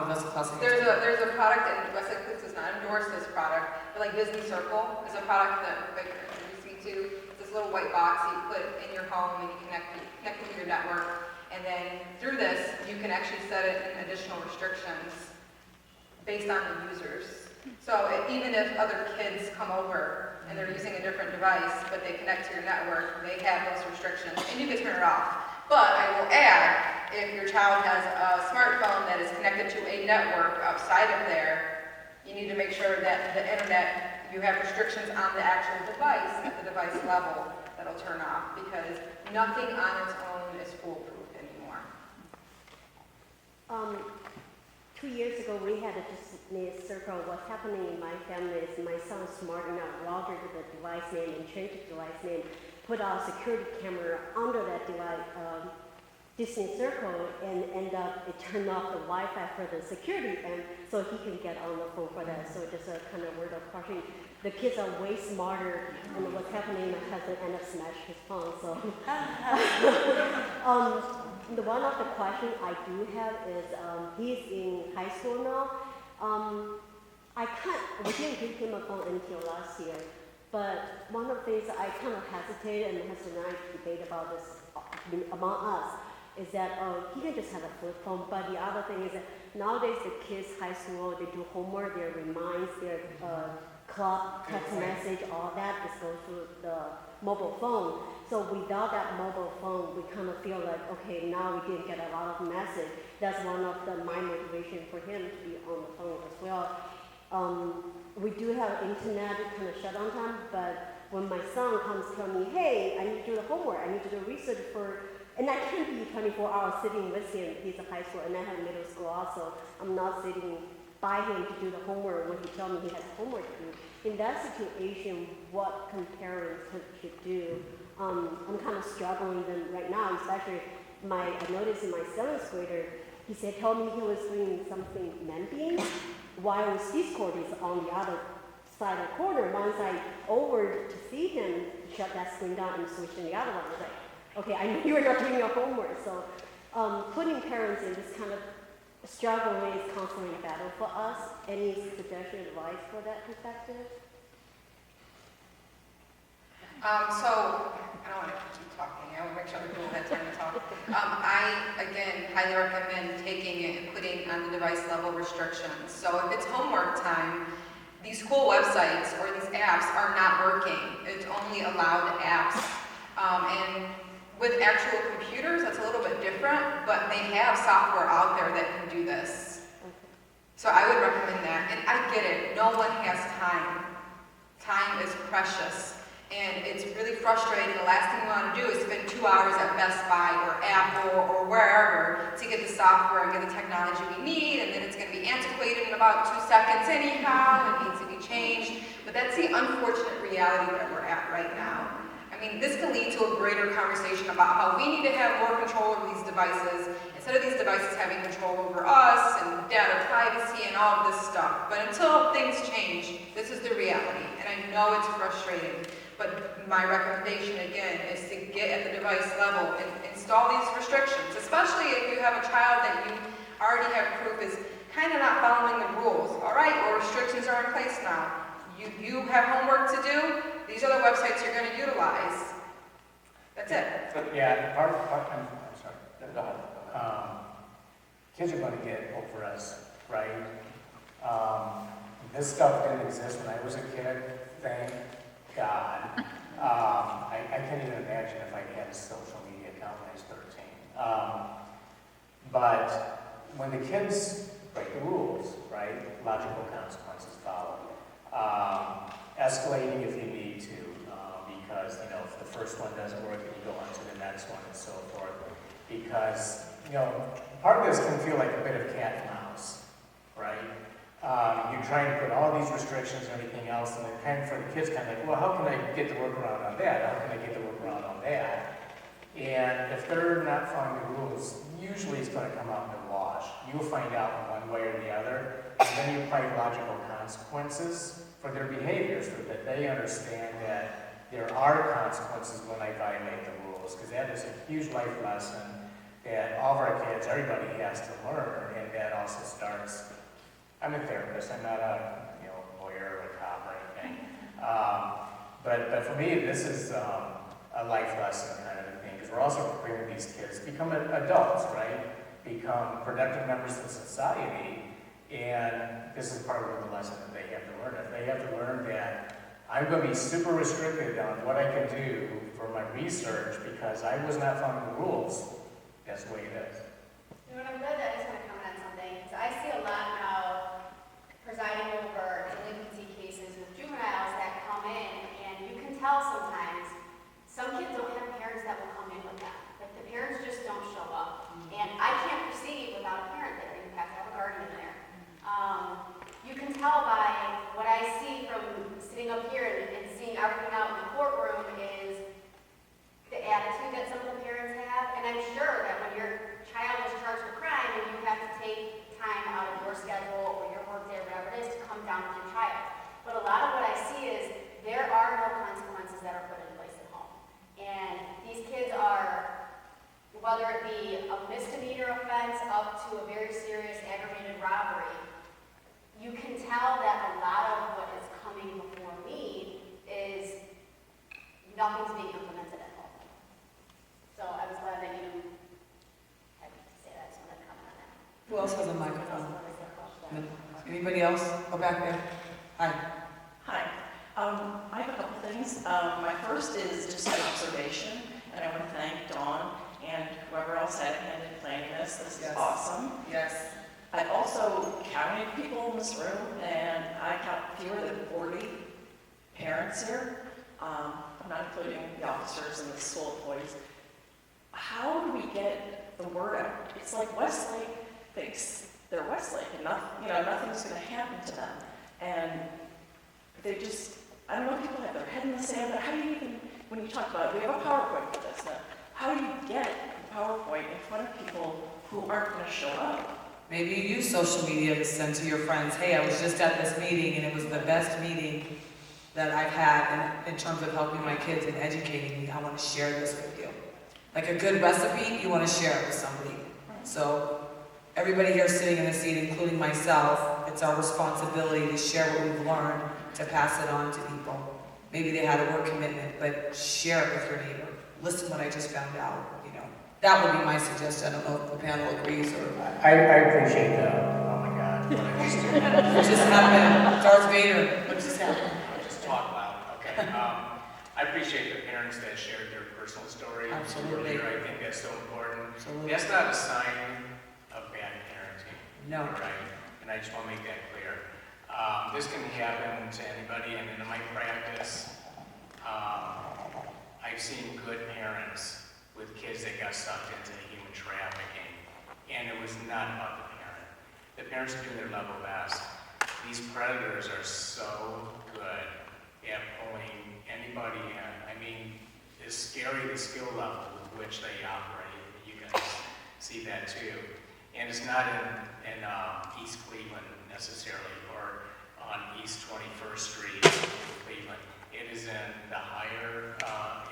that's a classic. There's a product, and Westlake Police does not endorse this product, but like Disney Circle is a product that Victor introduced me to. It's this little white box that you put in your home and you connect it to your network. And then through this, you can actually set it in additional restrictions based on the users. So even if other kids come over and they're using a different device, but they connect to your network, they have those restrictions, and you can turn it off. But I will add, if your child has a smartphone that is connected to a network outside of there, you need to make sure that the internet, you have restrictions on the actual device at the device level that'll turn off, because nothing on its own is foolproof anymore. 2 years ago, we had a Disney Circle. What's happening in my family is my son is smart enough, logged into the device name and changed the device name, put our security camera under that device, Disney Circle, and end up, it turned off the Wi-Fi for the security, and so he can get on the phone for that. So just a kind of word of caution. The kids are way smarter, and what's happening, my husband ended up smashing his phone, so. One of the questions I do have is, he's in high school now. We didn't give him a phone until last year, but one of the things I kind of hesitated, and my husband and I debate about this among us, is that he can just have a flip phone, but the other thing is that nowadays the kids, high school, they do homework, their reminds, their club, text message, all that just goes through the mobile phone. So without that mobile phone, we kind of feel like, okay, now we didn't get a lot of message. That's one of my motivation for him to be on the phone as well. We do have internet kind of shut on time, but when my son comes to me, hey, I need to do the homework, I need to do research for, and I can't be 24 hours sitting with him. He's a high school, and I have middle school also. I'm not sitting by him to do the homework when he tells me he has homework to do. In that situation, what can parents should do? I'm kind of struggling with them right now, especially I noticed in my 7th grader, he told me he was doing something mending, while his Discord is on the other side of the corner. Once I over to see him, shut that screen down and switch to the other one. I was like, okay, I know you're not doing your homework. So putting parents in this kind of struggle is constantly a battle for us. Any suggestion, advice for that perspective? So, I don't want to keep talking, I want to make sure other people have time to talk. I, again, highly recommend taking it and putting on the device level restrictions. So if it's homework time, these school websites or these apps are not working. It's only allowed apps. And with actual computers, that's a little bit different, but they have software out there that can do this. So I would recommend that. And I get it, no one has time. Time is precious. And it's really frustrating. The last thing we want to do is spend 2 hours at Best Buy or Apple or wherever to get the software and get the technology we need, and then it's going to be antiquated in about 2 seconds anyhow. It needs to be changed. But that's the unfortunate reality that we're at right now. I mean, this can lead to a greater conversation about how we need to have more control over these devices instead of these devices having control over us and data privacy and all of this stuff. But until things change, this is the reality. And I know it's frustrating. But my recommendation, again, is to get at the device level and install these restrictions, especially if you have a child that you already have proof is kind of not following the rules. All right, well, restrictions are in place now. You have homework to do. These are the websites you're going to utilize. That's it. Yeah, I'm sorry. Go ahead. Kids are going to get over us, right? This stuff didn't exist when I was a kid, thank God. I can't even imagine if I had a social media account when I was 13. But when the kids break the rules, right, logical consequences follow. Escalating if you need to, because, if the first one doesn't work, then you go on to the next one and so forth. Because, part of this can feel like a bit of cat and mouse, right? You're trying to put all these restrictions and everything else, and then for the kids, kind of like, well, how can I get the workaround on that? How can I get the workaround on that? And if they're not following the rules, usually it's going to come out in the wash. You'll find out in one way or the other, and then you apply logical consequences for their behavior so that they understand that there are consequences when I violate the rules, because that is a huge life lesson that all of our kids, everybody has to learn, and that also starts. I'm a therapist. I'm not a lawyer or a cop or anything. But for me, this is a life lesson kind of a thing, because we're also preparing these kids to become adults, right? Become productive members of society, and this is part of the lesson that they have to learn. If they have to learn that I'm going to be super restricted on what I can do for my research because I was not following the rules, that's the way it is. When I'm glad that I just want to comment on something, because I see a lot now presiding over delinquency cases with juveniles that come in, and you can tell sometimes some kids don't have parents that will come in with them. Like the parents just don't show up. And I can't proceed without a parent there. You have to have a guardian there. You can tell by what I see from sitting up here and seeing everything out in the courtroom is the attitude that some of the parents have. And I'm sure that when your child is charged with crime and you have to take time out of your schedule or your work day or whatever it is to come down with your child. But a lot of what I see is there are no consequences that are put in place at home. And these kids are, whether it be a misdemeanor offense up to a very serious aggravated robbery, you can tell that a lot of what is coming before me is nothing's being implemented at home. So I was glad that you had to say that. I just wanted to comment on that. Who else has a microphone? Anybody else? Oh, back there. Hi. Hi. I have a couple things. My first is just an observation, and I want to thank Dawn and whoever else had a hand in planning this. This is awesome. Yes. I also counted people in this room, and I count fewer than 40 parents here. I'm not including the officers and the school employees. How do we get the word out? It's like Westlake thinks they're Westlake and nothing's going to happen to them. And they just, I don't know, people have their head in the sand, but how do you even, when you talk about it, we have a PowerPoint for this now. How do you get the PowerPoint in front of people who aren't going to show up? Maybe you use social media to send to your friends, hey, I was just at this meeting and it was the best meeting that I've had in terms of helping my kids and educating me. I want to share this with you. Like a good recipe, you want to share it with somebody. So everybody here sitting in the seat, including myself, it's our responsibility to share what we've learned, to pass it on to people. Maybe they had a work commitment, but share it with your neighbor. Listen what I just found out, That would be my suggestion. I don't know if the panel agrees or... I appreciate that. Oh my God. What just happened? Darth Vader, what just happened? Just talk loud, okay. I appreciate the parents that shared their personal story. Absolutely. Earlier. I think that's so important. Absolutely. That's not a sign of bad parenting. No. Right? And I just want to make that clear. This can happen to anybody, and in my practice, I've seen good parents with kids that got sucked into human trafficking, and it was not about the parent. The parents are doing their level best. These predators are so good at pulling anybody in. I mean, it's scary the skill level with which they operate. You guys see that too. And it's not in East Cleveland necessarily, or on East 21st Street in Cleveland. It is in the higher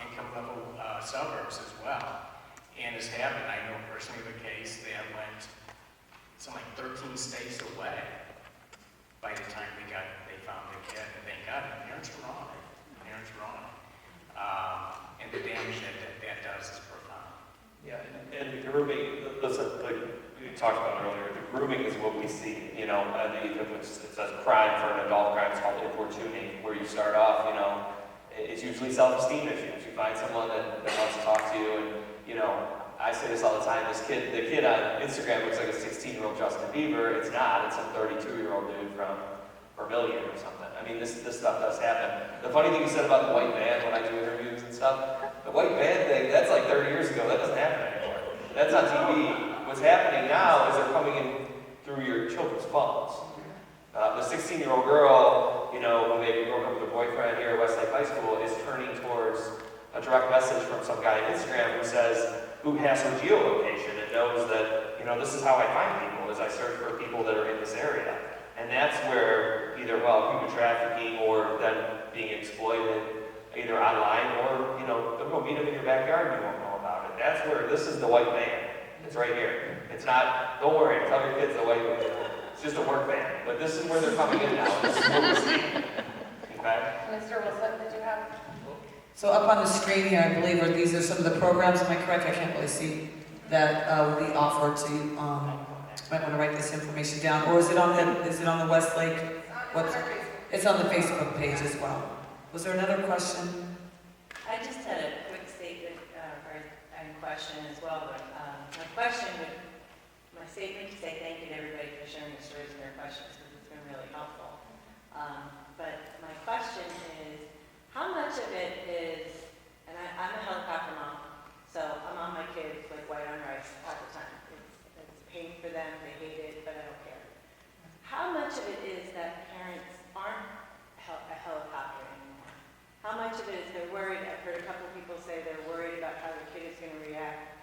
income level suburbs as well. And it's happened. I know personally of a case that went something like 13 states away by the time they found the kid. And thank God, the parents were on it. And the damage that does is profound. Yeah, and the grooming, like we talked about earlier, the grooming is what we see, and it says crime for an adult crime, it's called importuning, where you start off, it's usually self-esteem issues. You find someone that wants to talk to you, and, I say this all the time, the kid on Instagram looks like a 16-year-old Justin Bieber. It's not, it's some 32-year-old dude from Vermilion or something. I mean, this stuff does happen. The funny thing you said about the white van when I do interviews and stuff, the white van thing, that's like 30 years ago. That doesn't happen anymore. That's on TV. What's happening now is they're coming in through your children's phones. The 16-year-old girl, who maybe broke up with her boyfriend here at Westlake High School, is turning towards a direct message from some guy on Instagram who has her geolocation and knows that, this is how I find people, is I search for people that are in this area. And that's where either, human trafficking or them being exploited either online or, they'll go meet them in your backyard and you won't know about it. That's where, this is the white van. It's right here. It's not, don't worry, tell your kids the white van. It's just a work van. But this is where they're coming in now. This is what we're seeing. Okay? Mr. Wilson, did you have? So up on the screen here, I believe, these are some of the programs, am I correct? I can't really see that will be offered to you. Might want to write this information down, or is it on the Westlake? It's on the Facebook page as well. Was there another question? I just had a quick statement or a question as well, but my statement to say thank you to everybody for sharing your stories and their questions, because it's been really helpful. But my question is, how much of it is, and I'm a helicopter mom, so I'm on my kids like white on rice all the time. It's pain for them, they hate it, but I don't care. How much of it is that parents aren't a helicopter anymore? How much of it is they're worried? I've heard a couple people say they're worried about how their kid is going to react.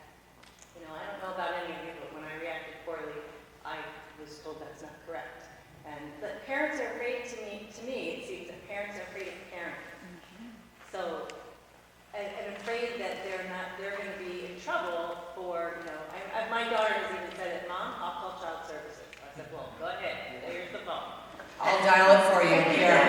I don't know about any of you, but when I reacted poorly, I was told that's not correct. But parents are afraid to me, it seems that parents are afraid of parenting. So I'm afraid that they're going to be in trouble for, my daughter has even said it, Mom, I'll call child services. I said, well, go ahead, here's the phone. I'll dial it for you here.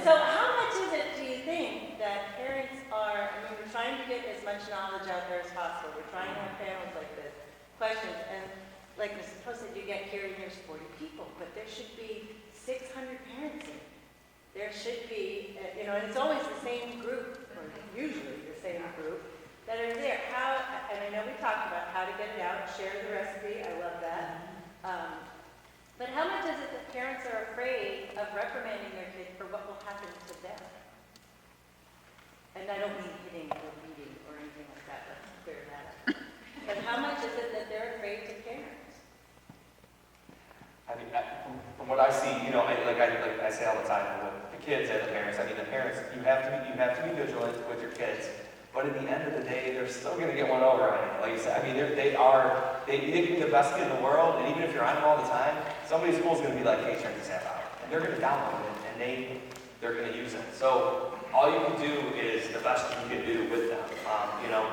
So how much is it, do you think, that parents are, we're trying to get as much knowledge out there as possible. We're trying to have panels like this, questions, and like Mrs. Post said, you get here and there's 40 people, but there should be 600 parents in. There should be, and it's always the same group, or usually the same group, that are there. And I know we talked about how to get it out, share the recipe, I love that. But how much is it that parents are afraid of reprimanding their kid for what will happen to them? And I don't mean hitting or beating or anything like that, let's clear that up. But how much is it that they're afraid to parent? I mean, from what I see, you know, like I say all the time, with the kids and the parents, I mean, the parents, you have to be vigilant with your kids. But at the end of the day, they're still going to get one over on you. Like you said, I mean, they can be the best kid in the world, and even if you're on them all the time, somebody at school is going to be like, hey, check this app out. And they're going to download it, and they're going to use it. So all you can do is the best you can do with them. You know,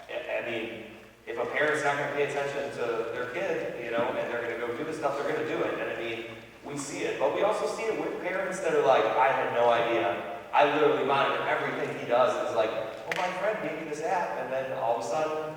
I mean, if a parent's not going to pay attention to their kid, you know, and they're going to go do the stuff, they're going to do it. And I mean, we see it. But we also see it with parents that are like, I had no idea. I literally monitor everything he does. It's like, oh, my friend gave me this app, and then all of a sudden,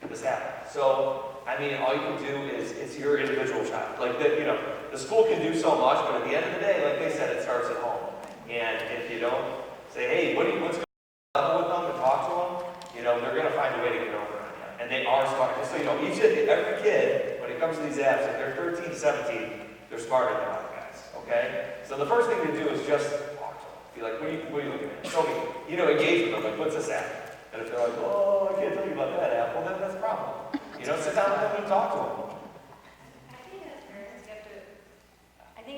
this happened. So, I mean, all you can do is, it's your individual child. Like, you know, the school can do so much, but at the end of the day, like they said, it starts at home. And if you don't say, hey, what's going on with them and talk to them, you know, they're going to find a way to get over on you. And they are smart. Just so you know, every kid, when it comes to these apps, if they're 13, 17, they're smarter than other guys, okay? So the first thing to do is just talk to them. Be like, what are you looking at? Show me. You know, engage with them. Like, what's this app? And if they're like, oh, I can't tell you about that app, well, then that's a problem. You know, sit down with them and talk to them. I think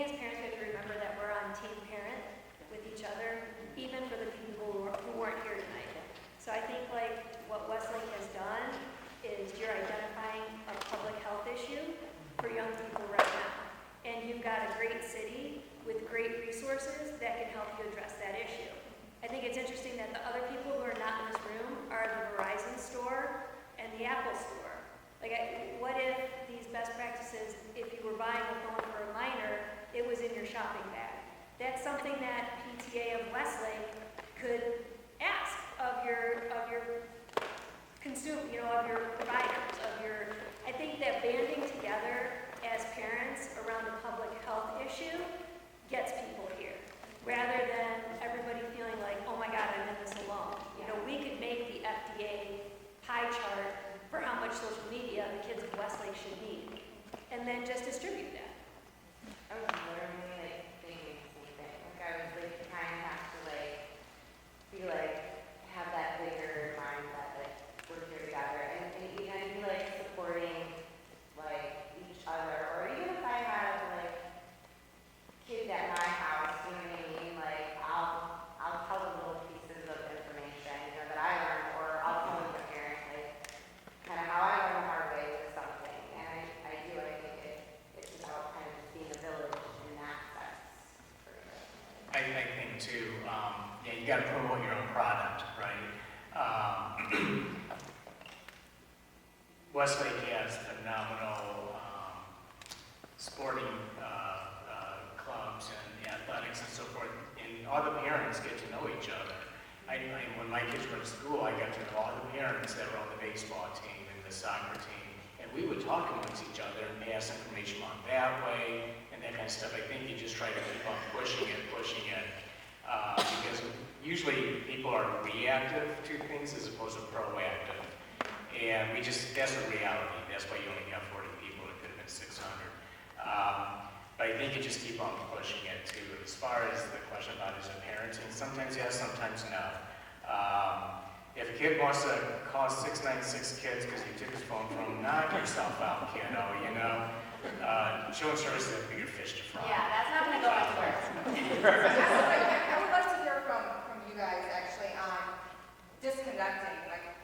as parents, we have to remember that we're on team parent with each other, even for the people who weren't here tonight. So I think like what Westlake has done is you're identifying a public health issue for young people right now. And you've got a great city with great resources that can help you address that issue. I think it's interesting that the other people who are not in this room are the Verizon store and the Apple store. Like, what if these best practices, if you were buying a phone for a minor, it was in your shopping bag? That's something that PTA of Westlake could ask of your providers, I think that banding together as parents around a public health issue gets people here, rather than everybody feeling like, oh my God, I'm in this alone. You know, we could make the FDA pie chart for how much social media the kids of Westlake should need, and then just distribute that. I was literally thinking the same thing. I was trying to have to have that bigger mindset, we're here together, and even be supporting each other, or even if I have kids at my house, you know what I mean? I'll tell them little pieces of information, that I learned, or I'll tell them the parent, kind of how I learned the hard way with something. And I think it's about kind of just being a village in that sense. I think too, you got to promote your own product, right? Westlake has phenomenal sporting clubs and athletics and so forth, and all the parents get to know each other. When my kids were in school, I got to know all the parents that were on the baseball team and the soccer team, and we would talk amongst each other and pass information on that way and that kind of stuff. I think you just try to keep on pushing it, because usually people are reactive to things as opposed to proactive. And that's the reality. That's why you only have 40 people. It could have been 600. But I think you just keep on pushing it too. As far as the question about is it parenting, sometimes yes, sometimes no. If a kid wants to call 696 kids because you took his phone from him, knock yourself out, kiddo, Children's Services have bigger fish to fry. Yeah, that's not going to go anywhere. I would love to hear from you guys actually on disconnecting.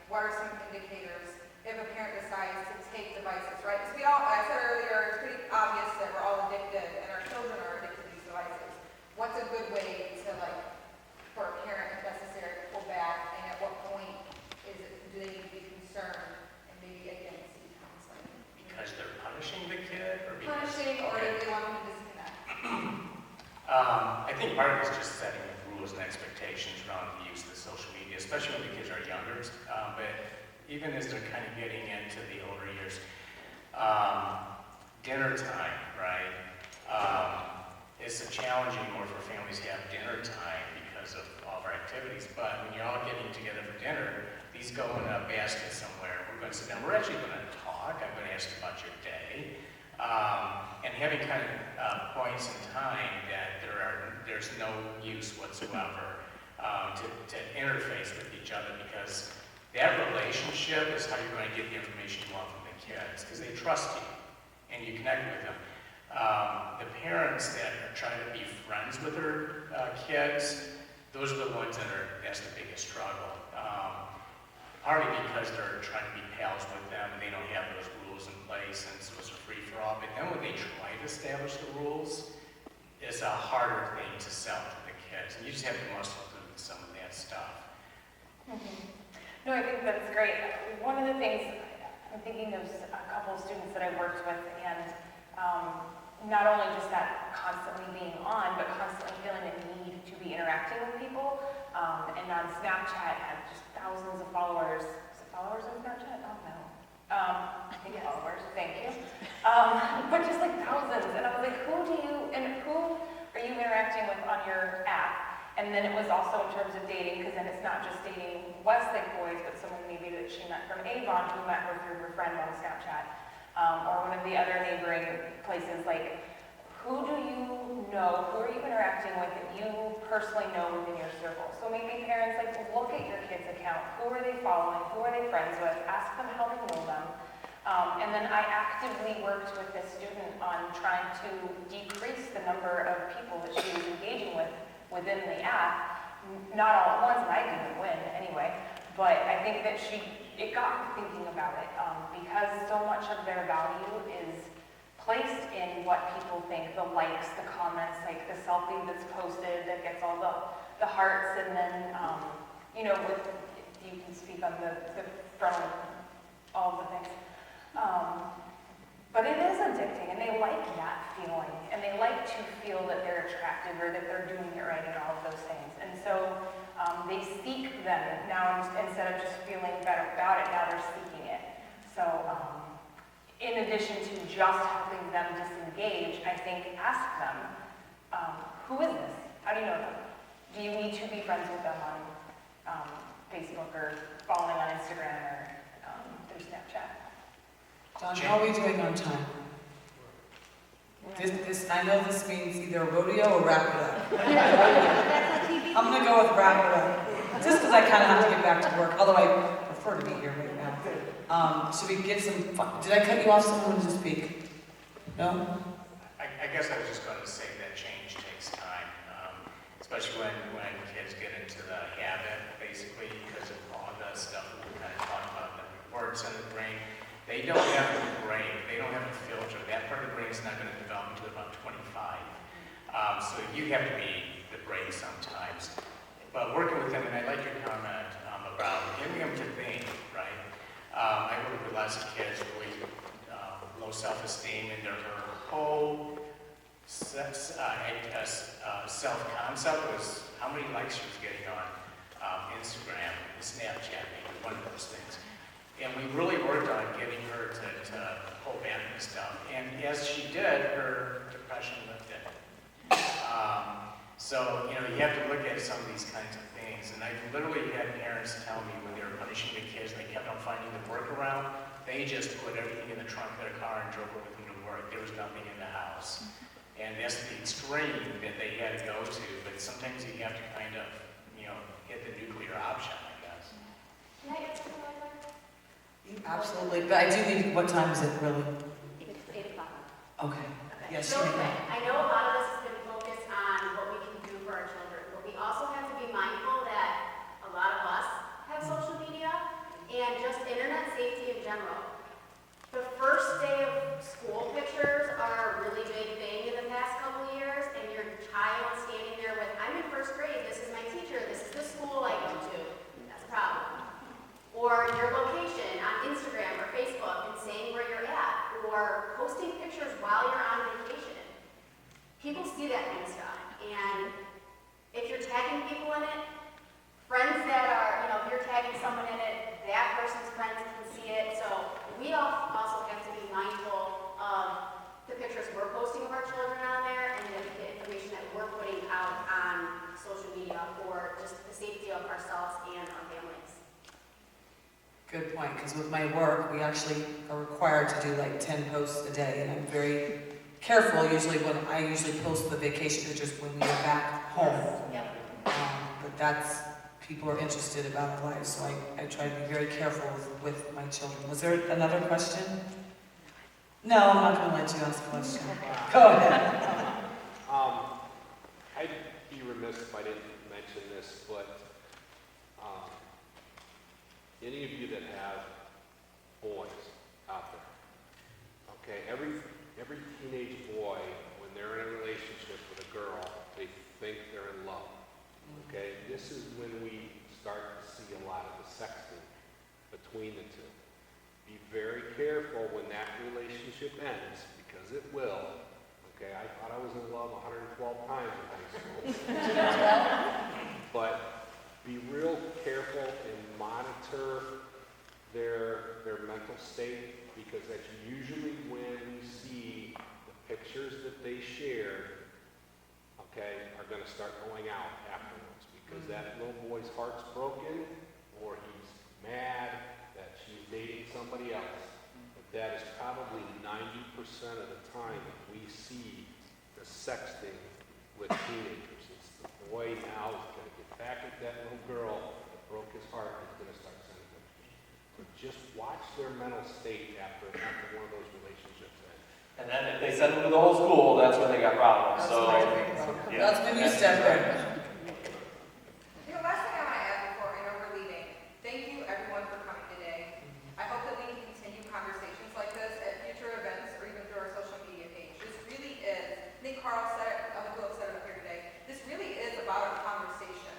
What are some indicators if a parent decides to take devices, right? Because I said earlier, it's pretty obvious that we're all addicted and our children are addicted to these devices. What's a good way to for a parent, if necessary, to pull back, and at what point do they need to be concerned and maybe again seek counseling? Because they're punishing the kid, or because punishing, or do they want them to disconnect? I think part of it is just setting rules and expectations around the use of the social media, especially when the kids are younger. But even as they're kind of getting into the older years, dinner time, right? It's a challenge anymore for families to have dinner time because of all of our activities. But when you're all getting together for dinner, these go in a basket somewhere. We're going to sit down. We're actually going to talk. I'm going to ask you about your day. And having kind of points in time that there's no use whatsoever to interface with each other, because that relationship is how you're going to get the information you want from the kids, because they trust you and you connect with them. The parents that are trying to be friends with their kids, those are the ones that's the biggest struggle. Partly because they're trying to be pals with them and they don't have those rules in place, and so it's a free-for-all. But then when they try to establish the rules, it's a harder thing to sell to the kids, and you just have to muscle through some of that stuff. No, I think that's great. One of the things, I'm thinking of a couple of students that I worked with, and not only just that constantly being on, but constantly feeling a need to be interacting with people. And on Snapchat, had just thousands of followers. Is it followers on Snapchat? Oh, no. I think followers, thank you. But just like thousands. And I was like, who are you interacting with on your app? And then it was also in terms of dating, because then it's not just dating Westlake boys, but someone maybe that she met from Avon who met her through her friend on Snapchat. Or one of the other neighboring places, like, who do you know, who are you interacting with that you personally know within your circle? So maybe parents, like, look at your kid's account. Who are they following? Who are they friends with? Ask them how they know them. And then I actively worked with this student on trying to decrease the number of people that she was engaging with within the app. Not all at once, and I didn't win anyway. But I think that it got me thinking about it, because so much of their value is placed in what people think, the likes, the comments, like the selfie that's posted that gets all the hearts, and then, you can speak on the front of all of the things. But it is addicting, and they like that feeling, and they like to feel that they're attractive or that they're doing it right and all of those things. And so they seek them now, instead of just feeling better about it, now they're seeking it. So in addition to just helping them disengage, I think ask them, who is this? How do you know them? Do you need to be friends with them on Facebook or following on Instagram or through Snapchat? John, how are we doing on time? I know this means either a rodeo or wrap it up. I'm gonna go with wrap it up, just because I kind of have to get back to work, although I prefer to be here right now. Should we get some fun? Did I cut you off? Someone to speak? No? I guess I was just going to say that change takes time, especially when kids get into the habit, basically, because of all the stuff that we kind of talked about, the reports in the brain. They don't have a brain. They don't have a filter. That part of the brain is not going to develop until about 25. So you have to be the brain sometimes. But working with them, and I like your comment about getting them to think, right? I work with lots of kids really low self-esteem, and their whole self-concept was how many likes she was getting on Instagram, Snapchat, maybe one of those things. And we really worked on getting her to pull back and stuff. And as she did, her depression lifted. So, you have to look at some of these kinds of things. And I literally had parents tell me when they were punishing the kids, they kept on finding the workaround. They just put everything in the trunk of their car and drove with them to work. There was nothing in the house. And that's the extreme that they had to go to. But sometimes you have to kind of, hit the nuclear option, I guess. Can I answer the one? Absolutely, but I do need, what time is it really? It's 8 o'clock. Okay. Yes, Real you quick, may. I know a lot of this has been focused on what we can do for our children, but we also have to be mindful that a lot of us have social media and just internet safety in general. The first day of school pictures are a really big thing in the past couple of years, and your child standing there with, I'm in first grade, this is my teacher, this is the school I go to. That's a problem. Or your location on Instagram or Facebook and saying where you're at, or posting pictures while you're on vacation. People see that kind of stuff, and if you're tagging people in it, friends that are, if you're tagging someone in it, that person's friends can see it. So we also have to be mindful of the pictures we're posting of our children on there and the information that we're putting out on social media for just the safety of ourselves and our families. Good point, because with my work, we actually are required to do like 10 posts a day, and I'm very careful usually when I post the vacation pictures when we're back home. Yep. But that's, people are interested about life, so I try to be very careful with my children. Was there another question? No, I'm not gonna let you ask a question. Go ahead. I'd be remiss if I didn't mention this, but any of you that have boys out there, okay, every teenage boy, when they're in a relationship with a girl, they think they're in love. Okay, this is when we start to see a lot of the sexting between the two. Be very careful when that relationship ends, because it will. Okay, I thought I was in love 112 times in high school. But be real careful and monitor their mental state, because that's usually when we see the pictures that they share, okay, are going to start going out afterwards, because that little boy's heart's broken, or he's mad that she's dating somebody else. But that is probably 90% of the time that we see the sexting with teenagers. It's the boy now is going to get back at that little girl that broke his heart and is going to start sending pictures. So just watch their mental state after one of those relationships ends. And then if they send them to the whole school, that's when they got problems. That's So, what I think. yeah. That's when you step in. You know, last thing I want to add before I know we're leaving, thank you everyone for coming today. I hope that we can continue conversations like this at future events or even through our social media page. This really is, I think Carl said it, other people have said it up here today, this really is about a conversation.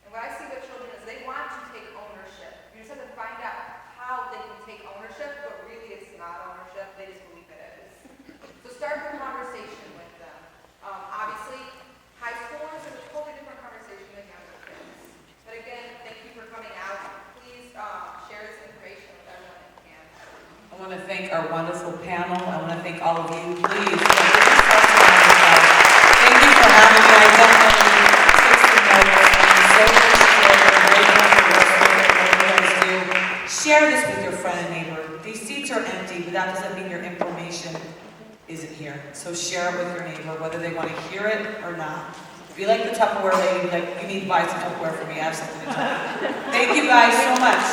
And what I see with children is they want to take ownership. You just have to find out how they can take ownership, but really it's not ownership, they just believe it is. So start the conversation with them. Obviously, high schoolers is a totally different conversation than younger kids. But again, thank you for coming out. Please share this information with everyone that you can. I want to thank our wonderful panel. I want to thank all of you. Please, thank you for having me. I definitely took some notes. I'm so appreciative and grateful for what you guys do. Share this with your friend and neighbor. These seats are empty, but that doesn't mean your information isn't here. So share it with your neighbor, whether they want to hear it or not. Be like the Tupperware lady, like, you need to buy some Tupperware for me. I have something to tell you. Thank you guys so much.